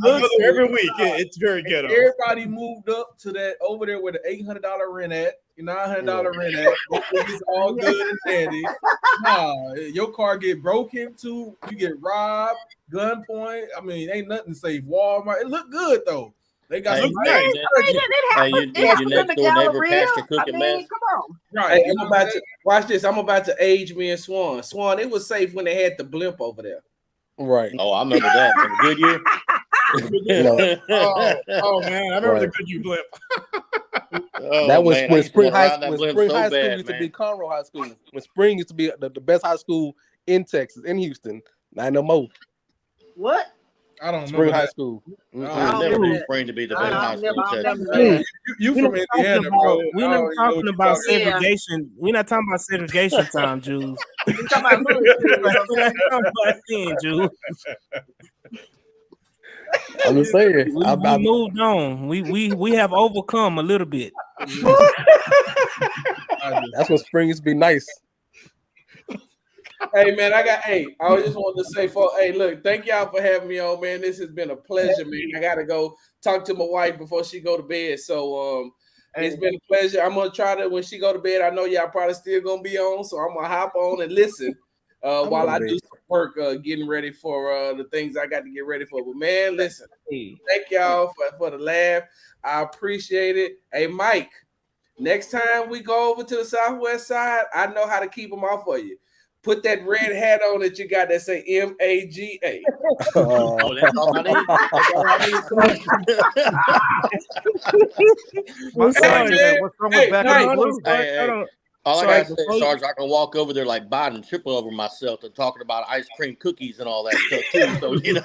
go looks there every good. week. Yeah, it's very ghetto. Everybody moved up to that over there where the $800 rent at, $900 rent at. It's all good and dandy. Nah, your car get broke into, you get robbed, gunpoint. I mean, ain't nothing safe. Walmart. It look good though. They got Hey, some hey, nice. you Hey, Hey, it your happens in next the door neighbor Galleria. Pastor I cooking mean, mess. come on. Right. Hey, I'm about to watch this. I'm about to age me and Swan. Swan, it was safe when they had the blimp over there. Right. Oh, I remember that from Goodyear. Oh man, I remember the Goodyear blimp. Oh, That was man, I when used to Spring want to High ride that when blimp Spring so High School bad, used to man. be Conroe High School. When Spring used to be the best high school in Texas, in Houston. Not no more. What? I don't Spring remember High that. School. I don't I remember never knew that. Spring to be the I best don't high never, school in I don't Texas. never know Dude, that. You we're from not talking Indiana, about bro? we're I not don't even know talking what you're about talking about. Yeah, segregation. We're not talking about segregation time, Jules. we talking about hood schools, We're not okay? talking about then, Jules. I'm just saying. We moved on. We have overcome a little bit. That's what spring used to be nice. Hey man, I just wanted to say hey, look, thank y'all for having me on, man. This has been a pleasure, man. I gotta go talk to my wife before she go to bed. So it's been a pleasure. I'm gonna try to when she go to bed. I know y'all probably still gonna be on, so I'm gonna hop on and listen while I do some work getting ready for the things I got to get ready for. But man, listen, thank y'all for the laugh. I appreciate it. Hey Mike, next time we go over to the southwest side, I know how to keep them off for you. Put that red hat on that you got that say MAGA. Oh, that's all I need. That's all I need. What's Hey, man. wrong with back in the blue? All Sorry, I gotta say, Sarge, I can walk over there like Biden, triple over myself, and talking about ice cream cookies and all that stuff too. So you know.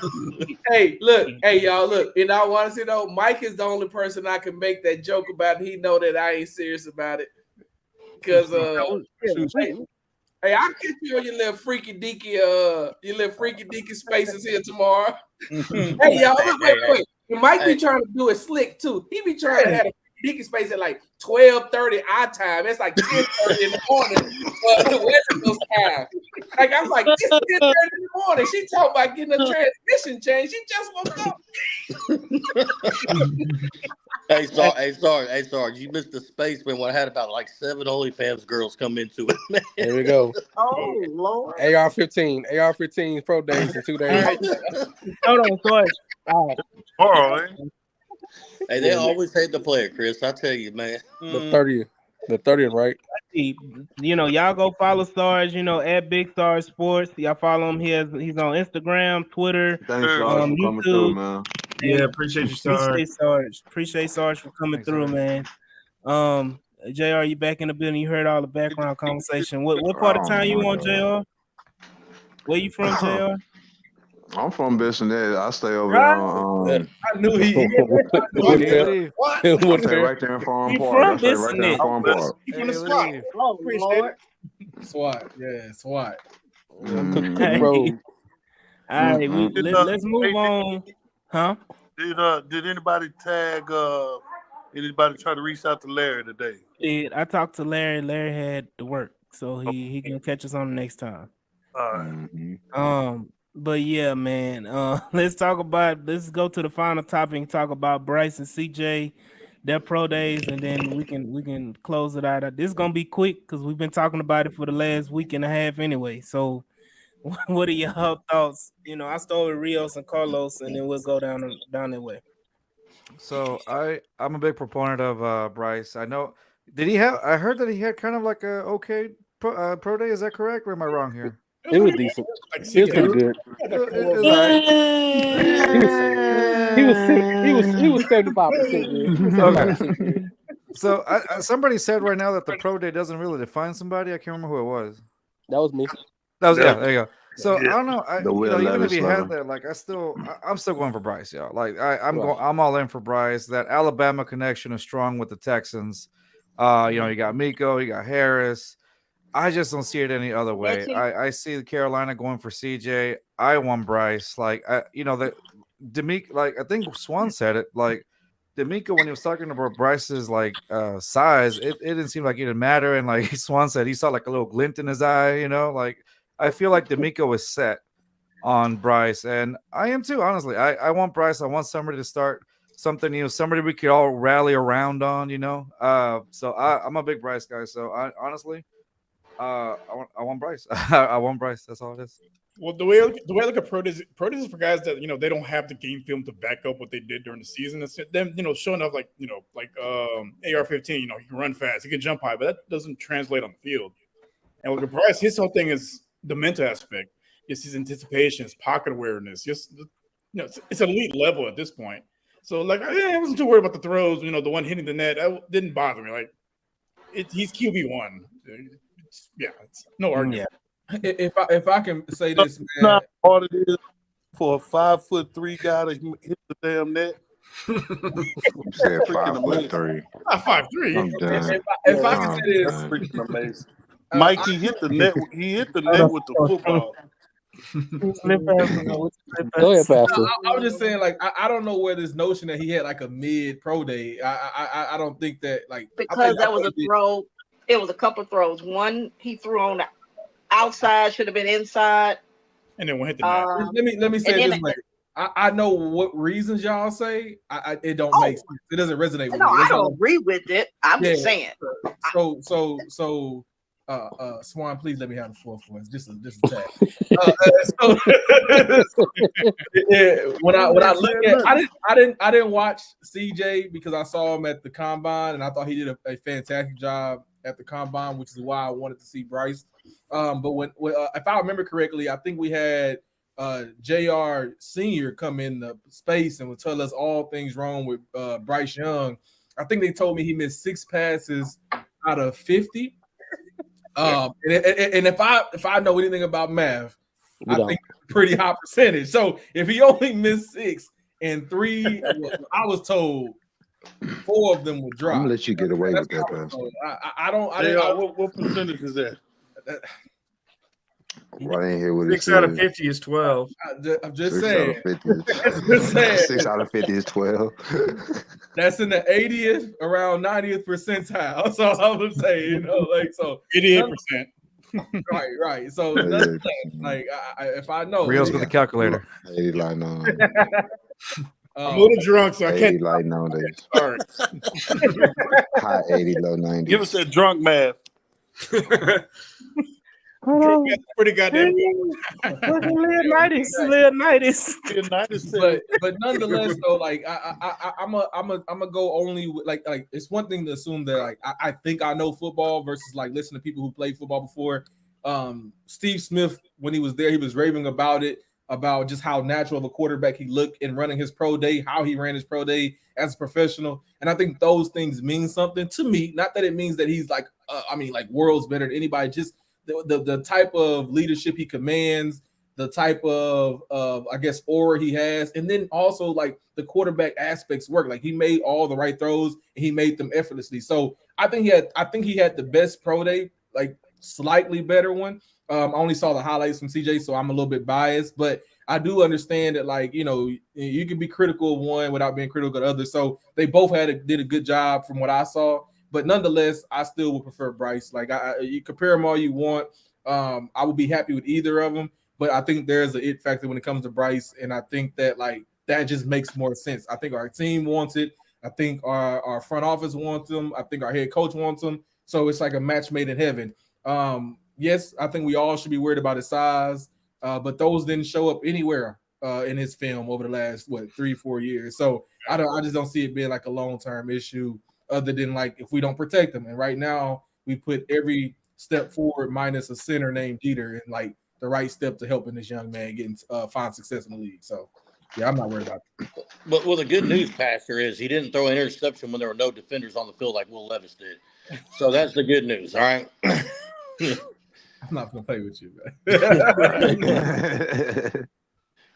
Hey, look, hey y'all, look. In all honesty though, Mike is the only person I can make that joke about. He know that I ain't serious about it. Because hey, I'll catch you on your little freaky deaky spaces here tomorrow. Hey, y'all, look, wait. And Mike be trying to do it slick too. He be trying to have a freaky space at like 12:30 our time. It's like 10:30 in the morning. West Coast time. Like I'm like, it's 10:30 in the morning. She talking about getting a transmission change. She just woke up. Hey, Sarge, you missed the space when I had about like 7 OnlyFans girls come into it. Man. There we go. Oh Lord. AR-15 pro days in 2 days. Hold on, Sarge. All right. Hey, they always hate the player, Chris. I tell you, man. The 30th, right? You know, y'all go follow Sarge, at Big Sarge Sports. Y'all follow him. He's on Instagram, Twitter, Thanks, Sarge, for coming through, YouTube. man. Yeah, appreciate you, Sarge. Appreciate Sarge for coming Thanks, through, Sarge. man. JR, you back in the building. You heard all the background conversation. What part of town you on, JR? Where you from, JR? I'm from Bissonnette. I stay over there on. I knew he. What? I stay right there in Farm Park. I stay right there in Farm Park. He from the SWAT. Oh Lord. SWAT. Yeah, SWAT. Cook Road. All right, let's move on. Huh? Did anybody tag? Anybody try to reach out to Larry today? I talked to Larry. Larry had to work, so he gonna catch us on the next time. All right. But yeah, man. Let's go to the final topic and talk about Bryce and CJ, their pro days, and then we can close it out. This is gonna be quick because we've been talking about it for the last week and a half anyway. So, what are your thoughts? I start with Rios and Carlos, and then we'll go down that way. So I'm a big proponent of Bryce. I know. I heard that he had kind of like a okay pro day. Is that correct, or am I wrong here? It was decent. It was pretty good. He was 75% good. So somebody said right now that the pro day doesn't really define somebody. I can't remember who it was. That was me. There you go. So I don't know. Even if he had level. that, like I'm still going for Bryce, y'all. Like I'm all in for Bryce. That Alabama connection is strong with the Texans. You got Miko, you got Harris. I just don't see it any other way. I see the Carolina going for CJ. I want Bryce. Like that D'Amico, like I think Swan said it. Like D'Amico, when he was talking about Bryce's like size, it didn't seem like it didn't matter. And like Swan said, he saw like a little glint in his eye. Like I feel like D'Amico is set on Bryce, and I am too. Honestly, I want Bryce. I want somebody to start something new, somebody we could all rally around on. So I'm a big Bryce guy. So I honestly. I want Bryce. I want Bryce. That's all it is. Well, the way I look at pro days is for guys that they don't have the game film to back up what they did during the season. It's them showing off like AR-15. He can run fast, he can jump high, but that doesn't translate on the field. And look at Bryce. His whole thing is the mental aspect. It's his anticipation, his pocket awareness. Just it's elite level at this point. So I wasn't too worried about the throws. The one hitting the net didn't bother me. He's QB1. It's no argument. If I can say this, man. Not part of it is for a 5'3" guy to hit the damn net. You said Freaking amazing. 5'3". Not 5'3". I'm done. If I can I'm say this, That's done. freaking amazing. Uh, Mike, I- he hit the net. He hit the net with the football. Go ahead, Pastor. I was just saying, like, I don't know where this notion that he had like a mid pro day. I don't think that, like, Because I that was a throw. It was a couple of throws. One he threw on the outside, should have been inside. And then one hit the net. Let me say and this then- way. I know what reasons y'all say. It don't make sense. It doesn't resonate with No, me. I It's don't all- agree with it. I'm just saying. So, Swan, please let me have the floor for us. Just a tag. When I look at, I didn't watch CJ because I saw him at the combine and I thought he did a fantastic job at the combine, which is why I wanted to see Bryce. But when if I remember correctly, I think we had JR Senior come in the space and would tell us all things wrong with Bryce Young. I think they told me he missed 6 passes out of 50. And if I know anything about math, I think it's a pretty high percentage. So if he only missed 6 and 3, I was told 4 of them would drop. I'm gonna let you get away with that, Pastor. What percentage is that? Well, I didn't hear what 6 it out of said. 50 is 12. I'm just 6 saying. out of 50 is 6 out of 50 is 12. That's in the 80th, around 90th percentile. So I would say, so 88%. Right. So nonetheless, like, if I know, Reels with the calculator. 80 lighting on. I'm a little drunk, so I 80 can't. lighting on days. Sorry. High 80, low 90. Give us that drunk math. Pretty goddamn. Leonidas. But nonetheless, though, like I'm a go only with like it's one thing to assume that like I think I know football versus like listen to people who played football before. Steve Smith, when he was there, he was raving about it, about just how natural of a quarterback he looked in running his pro day, how he ran his pro day as a professional, and I think those things mean something to me. Not that it means that he's like like worlds better than anybody, just the type of leadership he commands, the type of I guess aura he has, and then also like the quarterback aspects work. Like he made all the right throws and he made them effortlessly. So I think he had the best pro day, like slightly better one. I only saw the highlights from CJ, so I'm a little bit biased, but I do understand that like you can be critical of one without being critical of the other. So they both did a good job from what I saw. But nonetheless, I still would prefer Bryce. Like you compare them all you want. I would be happy with either of them. But I think there's an it factor when it comes to Bryce, and I think that like that just makes more sense. I think our team wants it. I think our front office wants them. I think our head coach wants them. So it's like a match made in heaven. Yes, I think we all should be worried about his size, but those didn't show up anywhere in his film over the last 3-4 years. So I just don't see it being like a long-term issue, other than like if we don't protect him. And right now we put every step forward minus a center named Jeter and like the right step to helping this young man getting find success in the league. So yeah, I'm not worried about it. But the good news, Pastor, is he didn't throw an interception when there were no defenders on the field like Will Levis did. So that's the good news. All right. I'm not gonna play with you, man.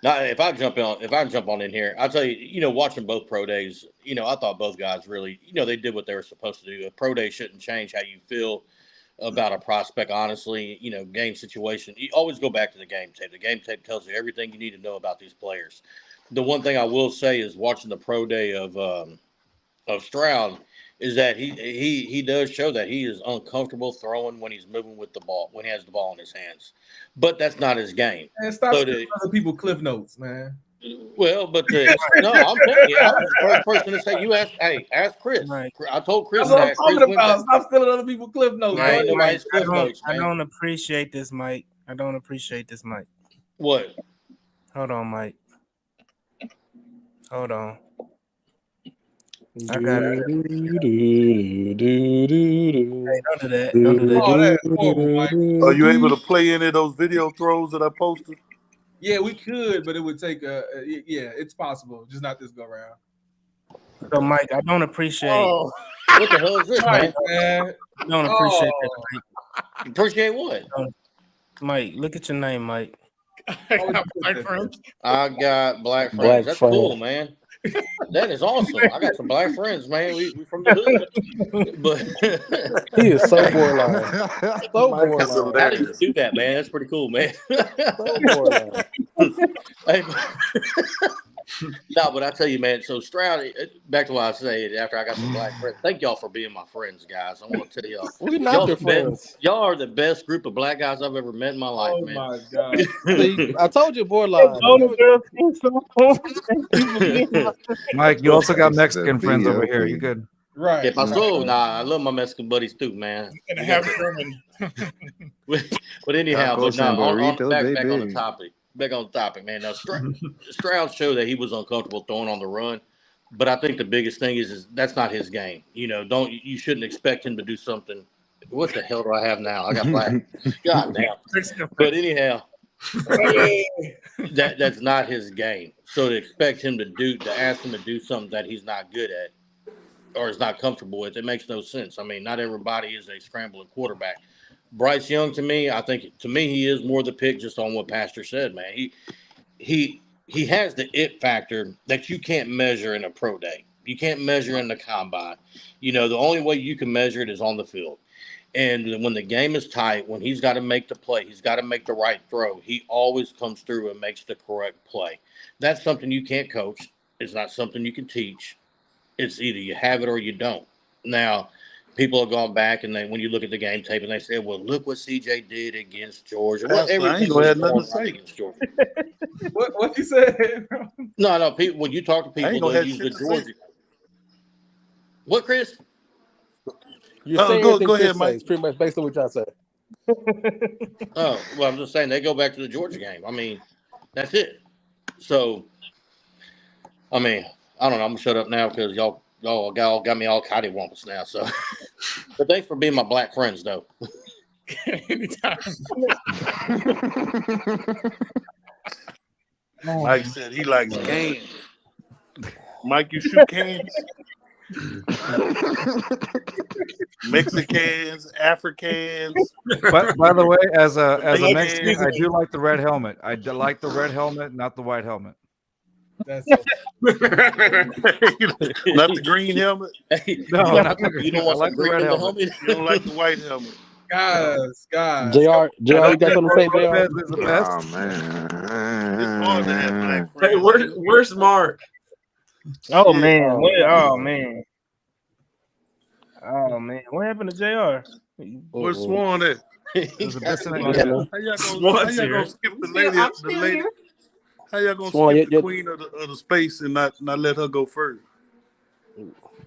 Now, if I jump on in here, I'll tell you, watching both pro days, I thought both guys really, they did what they were supposed to do. A pro day shouldn't change how you feel about a prospect, honestly. Game situation. You always go back to the game tape. The game tape tells you everything you need to know about these players. The one thing I will say is watching the pro day of Stroud is that he does show that he is uncomfortable throwing when he's moving with the ball, when he has the ball in his hands. But that's not his game. Man, stop stealing other people cliff notes, man. Well, but no, I'm telling you, I was the first person to say, ask Chris. Right. I told Chris That's what I'm that. talking about. Stop stealing other people's cliff notes. Right. Ain't nobody's I cliff notes, I man. don't appreciate this, Mike. I don't appreciate this, Mike. What? Hold on, Mike. Hold on. I got it. Hey, don't do that. Don't do that. Oh, that's horrible, Mike. Are you able to play any of those video throws that I posted? Yeah, we could, but it would take yeah, it's possible. Just not this go round. So, Mike, I don't appreciate. Oh, what the hell is this, Right, man? man. I don't appreciate that, Mike. Appreciate what? Mike, look at your name, Mike. I got black friends. I got black friends. Black That's friend. cool, man. That is awesome. I got some black friends, man. We from the hood. But He is so borderline. So Mike is borderline. how did you hilarious. do that, man? That's pretty cool, man. So borderline. Hey, no, but I tell you, man. So Stroud, back to what I said. After I got some black friends, thank y'all for being my friends, guys. I want to tell y'all, We're not your the best- friends. y'all are the best group of black guys I've ever met in my life, Oh man. my god. See, I told you borderline. Golden Girls team song. Thank you for being my Mike, you also got It's Mexican the friends over here. VLP. You good? Right. Que pasó? right. Nah, I love my Mexican buddies too, man. And We half got German. but anyhow, but Tacos no, and burritos, back on the baby. topic. Back on the topic, man. Now Stroud showed that he was uncomfortable throwing on the run, but I think the biggest thing is that's not his game. You know, you shouldn't expect him to do something. What the hell do I have now? I got black. God damn. But anyhow, that's not his game. So to expect him to ask him to do something that he's not good at or is not comfortable with, it makes no sense. I mean, not everybody is a scrambling quarterback. Bryce Young, to me, he is more the pick just on what Pastor said, man. He has the it factor that you can't measure in a pro day. You can't measure in the combine. You know, the only way you can measure it is on the field. And when the game is tight, when he's got to make the play, he's got to make the right throw, he always comes through and makes the correct play. That's something you can't coach. It's not something you can teach. It's either you have it or you don't. Now, people have gone back and when you look at the game tape and they say, well, look what CJ did against Georgia. Well, Pastor, I ain't everything gonna was have nothing going to right say. against Georgia. What you said? No, people. When you talk to I people, ain't gonna they'll have use the shit to say. Georgia. What, Chris? You're saying Go everything Chris ahead, says. Mike. Pretty much based on what y'all say. Oh, well, I'm just saying they go back to the Georgia game. I mean, that's it. So, I mean, I don't know. I'm gonna shut up now because y'all got me all cattywampus now. So, but thanks for being my black friends, though. Anytime. Mike said he likes cans. Mike, you shoot cans? Mexicans, Africans. But by the way, as a Jamaican. Mexican, I do like the red helmet. I do like the red helmet, not the white helmet. That's so Not the green helmet. No, not the You green. don't I want like some the green red in the helmet. helmet? You don't like the white helmet. guys. JR, you got something to say, JR? Lopez is the best. Oh man, It's hard to have black Hey, friends. where's Mark? Oh Shit. man, Oh, oh man, oh man, what happened to Jr.? Where's Swan at? It was a best in Yeah, it. man. How y'all Swan's gonna here. skip the I'm lady? still The lady. here. How y'all gonna Swan, skip the you- queen of the space and not let her go first?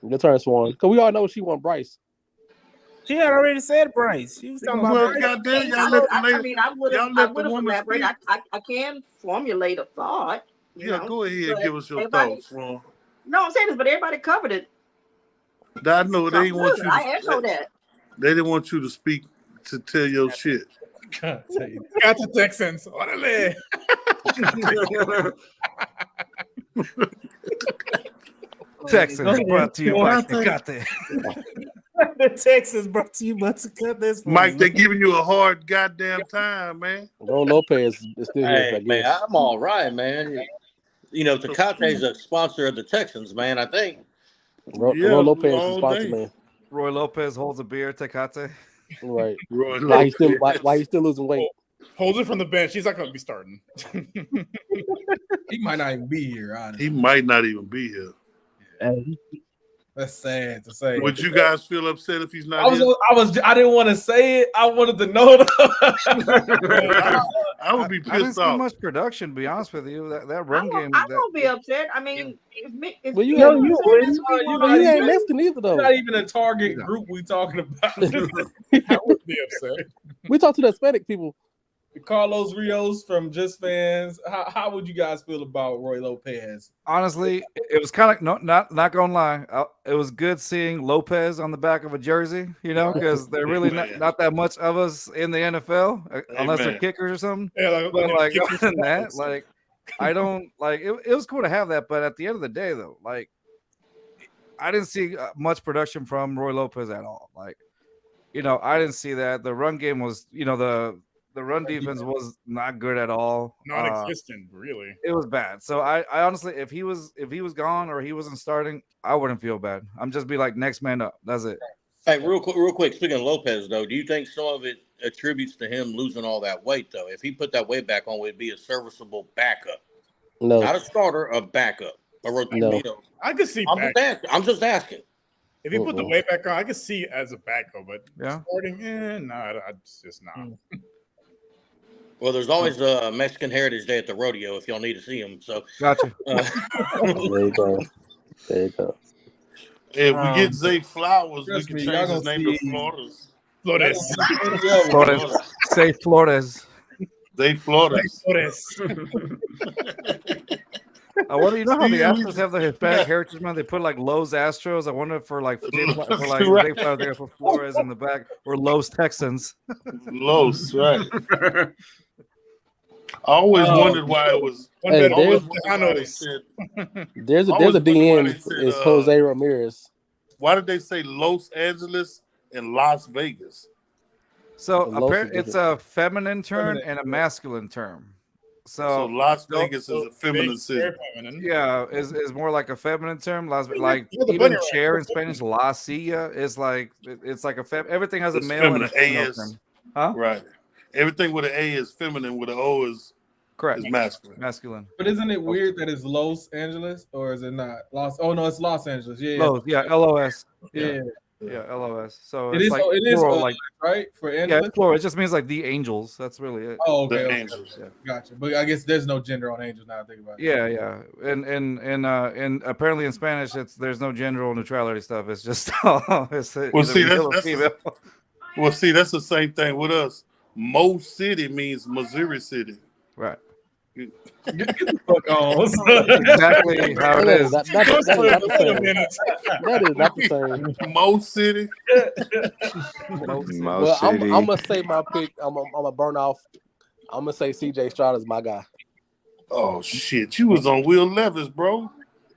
Your turn, Swan. Because we all know she won Bryce. She had already said Bryce. She was talking about Well, Bryce. goddamn, y'all I, let the I lady. mean, I would have, Y'all I let the would have woman elaborated. speak. I can formulate a thought. You Yeah, know, go ahead, but give us your everybody. thoughts, Swan. No, I'm saying this, but everybody covered it. I know they So didn't want good. you I to. echo that. They didn't want you to speak to tell your shit. God, tell you. Got the Texans. Orale. Texans brought to you by Go ahead. Tecate. The Texas brought to you by Cut this one. Mike, they giving you a hard goddamn time, man. Ro Lopez is still here, I Hey, man, guess. I'm all right, man. You know, Tecate's a sponsor of the Texans, man. I think. Ro Yeah, Lopez is all sponsor, day. man. Roy Lopez holds a beer, Tecate. Right. Roy Why he still Lopez. why he still losing weight? Holds it from the bench. He's not going to be starting. He might not even be here, honestly. He might not even be here. That's sad to say. Would you guys feel upset if he's not here? I didn't want to say it. I wanted to know I would be I didn't pissed see off. much production, to be honest with you. That I run game. won't be upset. I mean, if Well, you people ain't- are you saying wouldn't. that's what we You want But to you ain't do, Mexican either, though. not even a target group we talking about. I would be upset. We talk to the Hispanic people. Carlos Rios from Just Fans. How would you guys feel about Roy Lopez? Honestly, it was kind of not gonna lie. It was good seeing Lopez on the back of a jersey, you know, because they're really not that much of us in the NFL, unless they're Amen. kickers or something. Yeah, But like keep other than that, like I don't like it. It was cool to have that, but at the end of the day, though, like I didn't see much production from Roy Lopez at all. Like, you know, I didn't see that. The run game was, you know, the run defense was not good at all. Non-existent, really. It was bad. So I honestly, if he was gone or he wasn't starting, I wouldn't feel bad. I'm just be like next man up. That's it. Hey, real quick. Speaking of Lopez, though, do you think some of it attributes to him losing all that weight? Though, if he put that weight back on, would it be a serviceable backup, No, not a starter, a backup, a no. you know, I could see back. I'm just asking. If you put the weight back on, I could see it as a backup, but Yeah. starting, it's just not. Well, there's always a Mexican Heritage Day at the rodeo if y'all need to see him. So, Gotcha. There you go. There you go. If we get Zay Flowers, we trust can me, change y'all his gonna name to see- Flores. Flores. Flores. Say Flores. Zay Flores. Flores. I wonder, you know how the See, Astros have the Hispanic heritage man? They put like Los Astros. I wonder if for like Right. Zay Flowers, they put Flores in the back, or Los Texans. Los, right. I always wondered why it was. Hey, I always there's- wondered why they said. There's I always a wondered why DN they said, is Jose Ramirez. Why did they say Los Angeles and Las Vegas? So The Los is it's a feminine term and a masculine term. So Las Vegas is a feminine city. Very feminine. Yeah, is more like a feminine term. Like Yeah, the even bunny chair rabbit. in Spanish, la silla is like it's like everything has a It's male and a feminine. A female is term. Huh? right. Everything with an A is feminine. With an O is Correct. masculine. Masculine. But isn't it weird that it's Los Angeles or is it not? Oh no, it's Los Angeles. Yeah, Los, yeah, LOS. yeah. Yeah, LOS. So It it's is. like It is plural, like right for yeah, Angeles. it's plural. It just means like the angels. That's really it. Oh, okay. The okay. Angels. Gotcha. But I guess there's no gender on angels now. I think about it. Yeah, yeah, and apparently in Spanish, there's no gender neutrality stuff. It's just it's Well, either see, male or that's female. Well, see, that's the same thing with us. Mo City means Missouri City. Right. Get the fuck on. Exactly how it is. That is not the same. That is not the same. Mo City. Mo Well, I'm City. gonna say my pick. I'm gonna burn off. I'm gonna say CJ Stroud is my guy. Oh shit, you was on Will Levis, bro.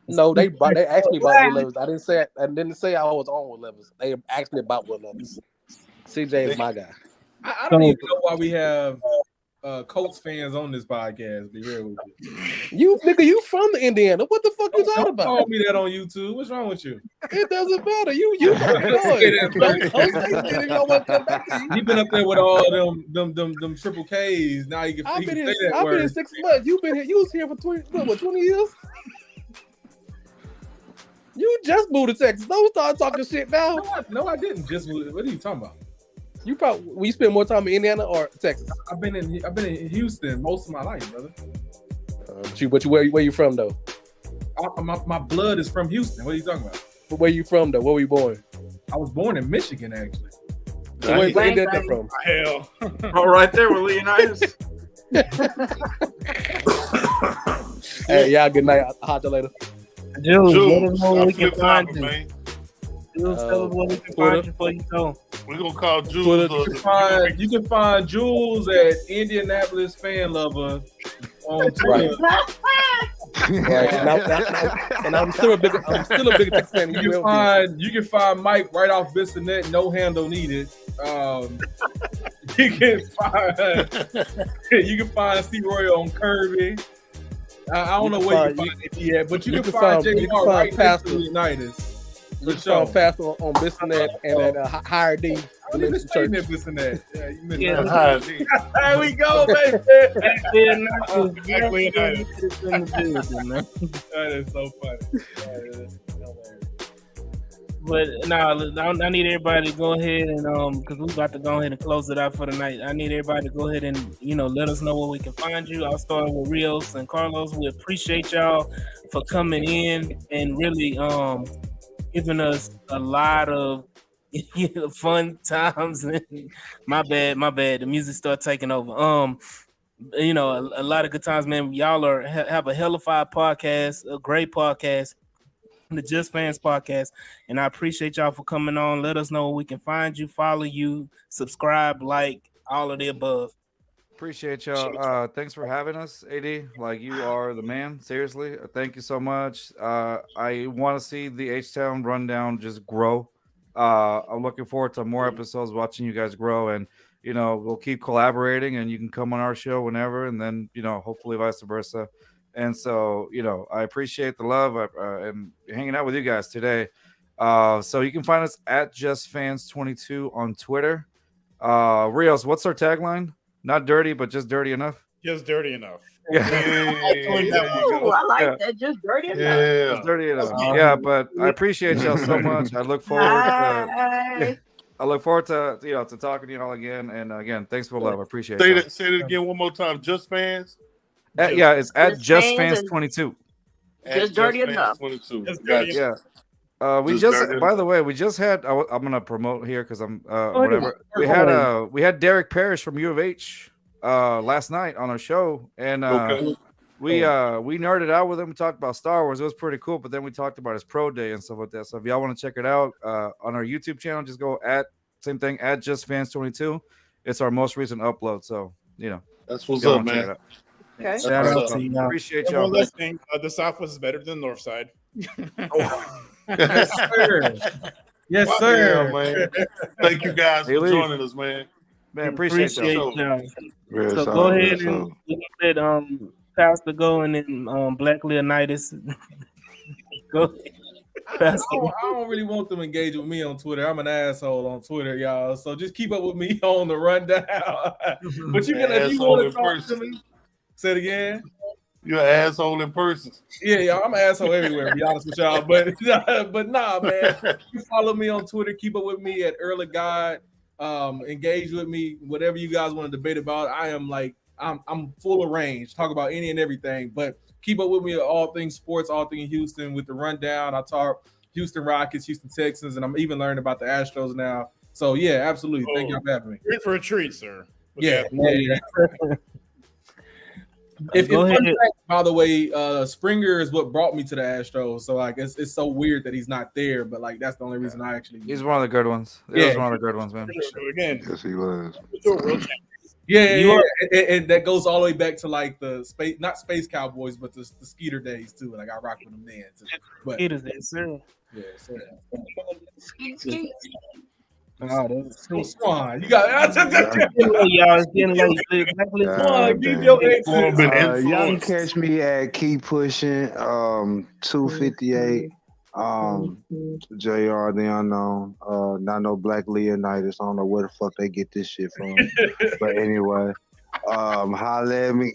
No, they asked me about Will Levis. I didn't say I was on Will Levis. They asked me about Will Levis. CJ is my guy. I don't even know why we have Colts fans on this podcast. Be real with you. You from the Indiana? What the fuck you talking Don't about? call me that on YouTube. What's wrong with you? It doesn't matter. You You've been up there with all them triple Ks. Now you can. I've you been can here. say that I've been word. here 6 months. You've been here. You was here for 20 years. You just moved to Texas. Don't start talking shit now. No, I didn't. Just what are you talking about? You spend more time in Indiana or Texas? I've been in Houston most of my life, brother. But where you from though? My blood is from Houston. What are you talking about? Where you from though? Where were you born? I was born in Michigan, actually. So where you get that from? Hell. Oh, right there with Leonidas. Hey, y'all. Good night. I'll holler later. Jules, let us Jules, know where we can flip find flopper, you. man. Jules, tell us where we can Twitter. find you before you go. We're gonna call Jules. You can find Jules at Indianapolis Fan Lover on Twitter. Right. And I'm still a big Texas fan. You can find Mike right off Bissonnette, no handle needed. You can find C Roy on Kirby. I don't know where you can find it yet, but you can find JR right next to Leonidas. You can find Pastor on Bissonnette and at Higher D. I didn't even say that Bissonnette. Yeah, you missed Yeah. that. There we go, baby. That is so funny. But I need everybody to go ahead and because we're about to go ahead and close it out for the night. I need everybody to go ahead and let us know where we can find you. I'll start with Rios and Carlos. We appreciate y'all for coming in and really giving us a lot of fun times. my bad. The music started taking over. A lot of good times, man. Y'all have a hellified podcast, a great podcast. The Just Fans podcast, and I appreciate y'all for coming on. Let us know where we can find you, follow you, subscribe, like all of the above. Appreciate y'all. Thanks for having us, AD. Like, you are the man. Seriously, thank you so much. I want to see the H-Town rundown just grow. I'm looking forward to more episodes, watching you guys grow, and we'll keep collaborating, and you can come on our show whenever, and then hopefully vice versa. And so I appreciate the love and hanging out with you guys today. So you can find us at JustFans22 on Twitter. Rios, what's our tagline? Not dirty, but just dirty enough. Just dirty enough. Yeah. Ooh, I like that. Just dirty enough. Yeah. Just dirty enough. Yeah, but I appreciate y'all so much. I look forward to Hi. to talking to you all again. And again, thanks for the love. I appreciate it. Say it again one more time. Just fans. Yeah, it's at Just Fans and JustFans22. Just dirty enough. 22. Just Gotcha. dirty Yeah. We Just just, dirty by the way, we just had. I'm gonna promote here because I'm ahead. whatever. We Go had ahead. we had Derek Parrish from U of H last night on our show, and Okay. we nerded out with him. We talked about Star Wars. It was pretty cool. But then we talked about his pro day and stuff like that. So if y'all want to check it out on our YouTube channel, just go at same thing at JustFans22. It's our most recent upload. So That's what's y'all up, wanna check it man. out. Okay. Shout out what's to up. y'all. Appreciate And y'all. one last thing, the Southwest is better than the North Side. Yes, sir. Yes, Yeah, sir. man. Thank you guys Hey, for Lee. joining us, man. Man, appreciate y'all. y'all. Real So talk, go real ahead and talk. let Pastor go, and then Black Leonidas go. Pastor. I don't really want them engaged with me on Twitter. I'm an asshole on Twitter, y'all. So just keep up with me on the rundown. But you can, if you Asshole want in to talk to person. me, say it again. You're an asshole in person. Yeah, y'all, I'm an asshole everywhere, to be honest with y'all. But nah, man. You follow me on Twitter. Keep up with me at Early God. Engage with me. Whatever you guys want to debate about. I'm full of range. Talk about any and everything. But keep up with me at all things sports, all things Houston with the rundown. I talk Houston Rockets, Houston Texans, and I'm even learning about the Astros now. So yeah, absolutely. Thank you for having me. You're in for a treat, sir. With Yeah, that. yeah. If Go fun ahead. fact, by the way, Springer is what brought me to the Astros. So like, it's so weird that he's not there, but like that's the only reason I actually. He's one of the good ones. He was one of the good ones, man. Again, Yes, he was. And that goes all the way back to like the space, not Space Cowboys, but the Skeeter days too. Like I rock with them then. But It is that, sir. yeah, so, Skeet, skeet. Oh, that's so Swan, you got y'all. It's getting late. Exactly. Swan, give damn. your Form exit. and Y'all can influence. catch me at Keep Pushing 258 JR the Unknown. Not no Black Leonidas. I don't know where the fuck they get this shit from. But anyway, holla at me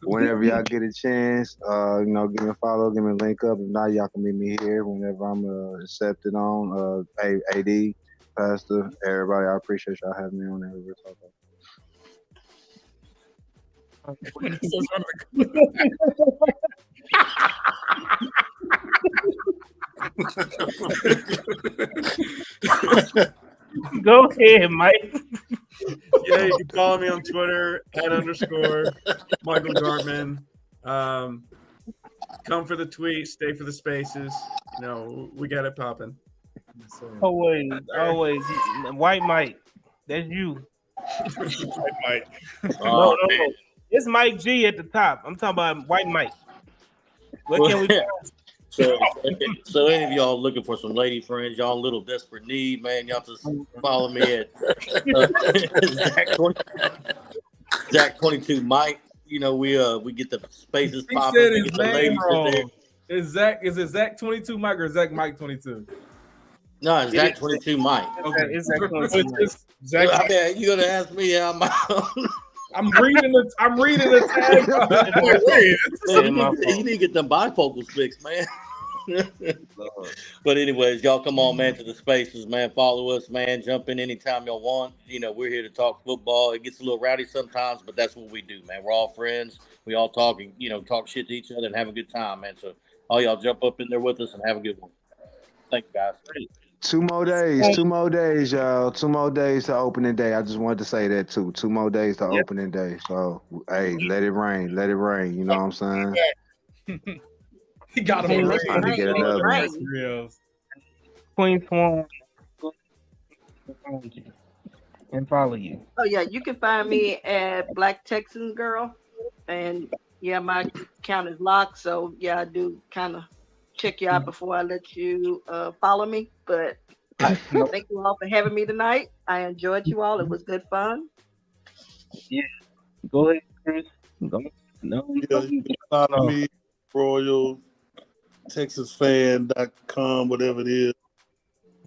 whenever y'all get a chance. Give me a follow, give me a link up. If not, y'all can meet me here whenever I'm accepted on. AD, Pastor, everybody, I appreciate y'all having me on there. We'll talk Go ahead, Mike. Yeah, you can follow me on Twitter @_ Michael Gartman. Come for the tweet, stay for the spaces. We got it popping. Always. White Mike. That's you. Mike. No. It's Mike G at the top. I'm talking about White Mike. What can we do? So any of y'all looking for some lady friends, y'all in a little desperate need, man, y'all just follow me at Zach22 Mike. We get the spaces He popping. said We his get the name ladies in there. wrong. Is it Zach 22 Mike or Zach Mike 22? No, it's Zach22 Mike. Okay, It's Zach 22 Mike. Zach, I mean, you're gonna ask me how I'm reading the tag. you need to get them bifocals fixed, man. But anyways, y'all come on, man, to the spaces, man. Follow us, man. Jump in anytime y'all want. We're here to talk football. It gets a little rowdy sometimes, but that's what we do, man. We're all friends. We all talk shit to each other and have a good time, man. So all y'all jump up in there with us and have a good one. Thank you, guys. 2 more days, y'all. 2 more days to opening day. I just wanted to say that too. 2 more days to opening day. So, hey, let it rain. Let it rain. You know what I'm saying? He got him Hey, on listen, Time to get rain, another one. rain. Reels. Queen Swan. And follow you. Oh yeah, you can find me at Black Texan Girl, and yeah, my account is locked. So yeah, I do kind of check you out before I let you follow me. But Thank you all for having me tonight. I enjoyed you all. It was good fun. Yeah, go ahead, Chris. Go. No, Yeah, you can follow me, Royal, TexasFan.com, whatever it is.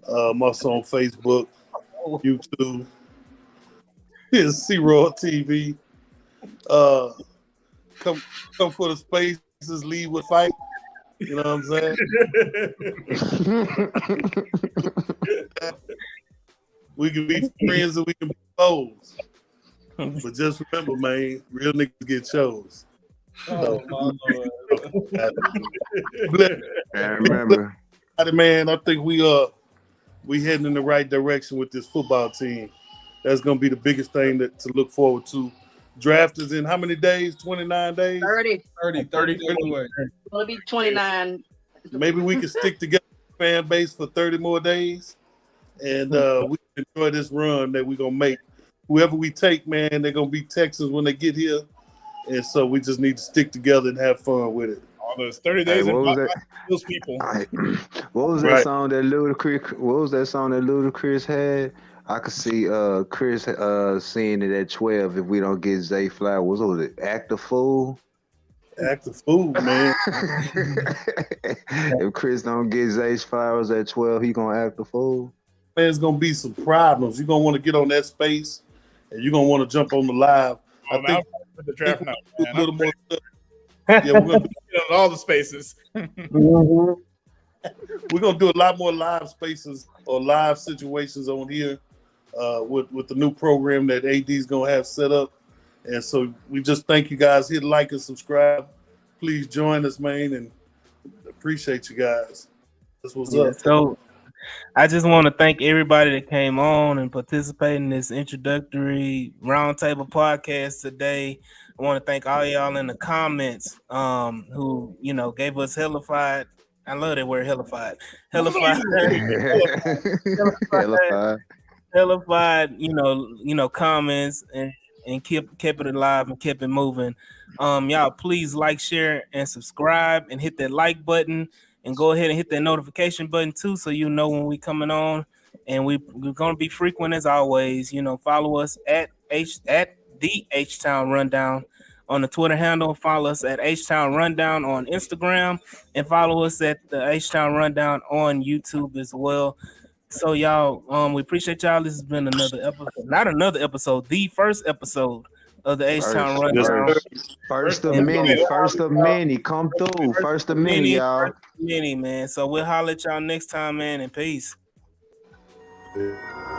I'm also on Facebook, YouTube. Here's C-Roy TV. Come for the spaces, lead with fight. You know what I'm saying? We can be friends and we can be foes. But just remember, man, real niggas get chose. Oh my lord. And remember, Man, I think we heading in the right direction with this football team. That's gonna be the biggest thing to look forward to. Draft is in how many days? 29 days? 30. 30 days away. It'll be 29. Maybe we can stick together fan base for 30 more days. And we can enjoy this run that we're gonna make. Whoever we take, man, they're gonna be Texans when they get here. And so we just need to stick together and have fun with it. All those 30 days what was and that? those people. What was that song that Ludacris? What was that song that Ludacris had? I could see Chris seeing it at 12 if we don't get Zay Flowers. What was it? Act a fool. Act a fool, man. If Chris don't get Zay Flowers at 12, he gonna act a fool. Man, it's gonna be some problems. You're gonna want to get on that space, and you're gonna want to jump on the live. I think with the draft now, a little more stuff. Yeah, we're gonna do all the spaces. We're gonna do a lot more live spaces or live situations on here with the new program that AD's gonna have set up. And so we just thank you guys. Hit like and subscribe. Please join us, man, and appreciate you guys. That's what's up. So I just want to thank everybody that came on and participated in this introductory roundtable podcast today. I want to thank all y'all in the comments who, gave us hellified. I love that word, hellified. Hellified. Hellified, comments and kept it alive and kept it moving. Y'all please like, share, and subscribe and hit that like button. And go ahead and hit that notification button too, so you know when we coming on. And we're gonna be frequent as always. Follow us at the H-Town Rundown on the Twitter handle. Follow us at H-Town Rundown on Instagram, and follow us at the H-Town Rundown on YouTube as well. So y'all, we appreciate y'all. This has been another episode, not another episode, the first episode of the H-Town Rundown. First of many, come through. First of many, y'all. Many, man. So we'll holler at y'all next time, man, and peace. Yeah.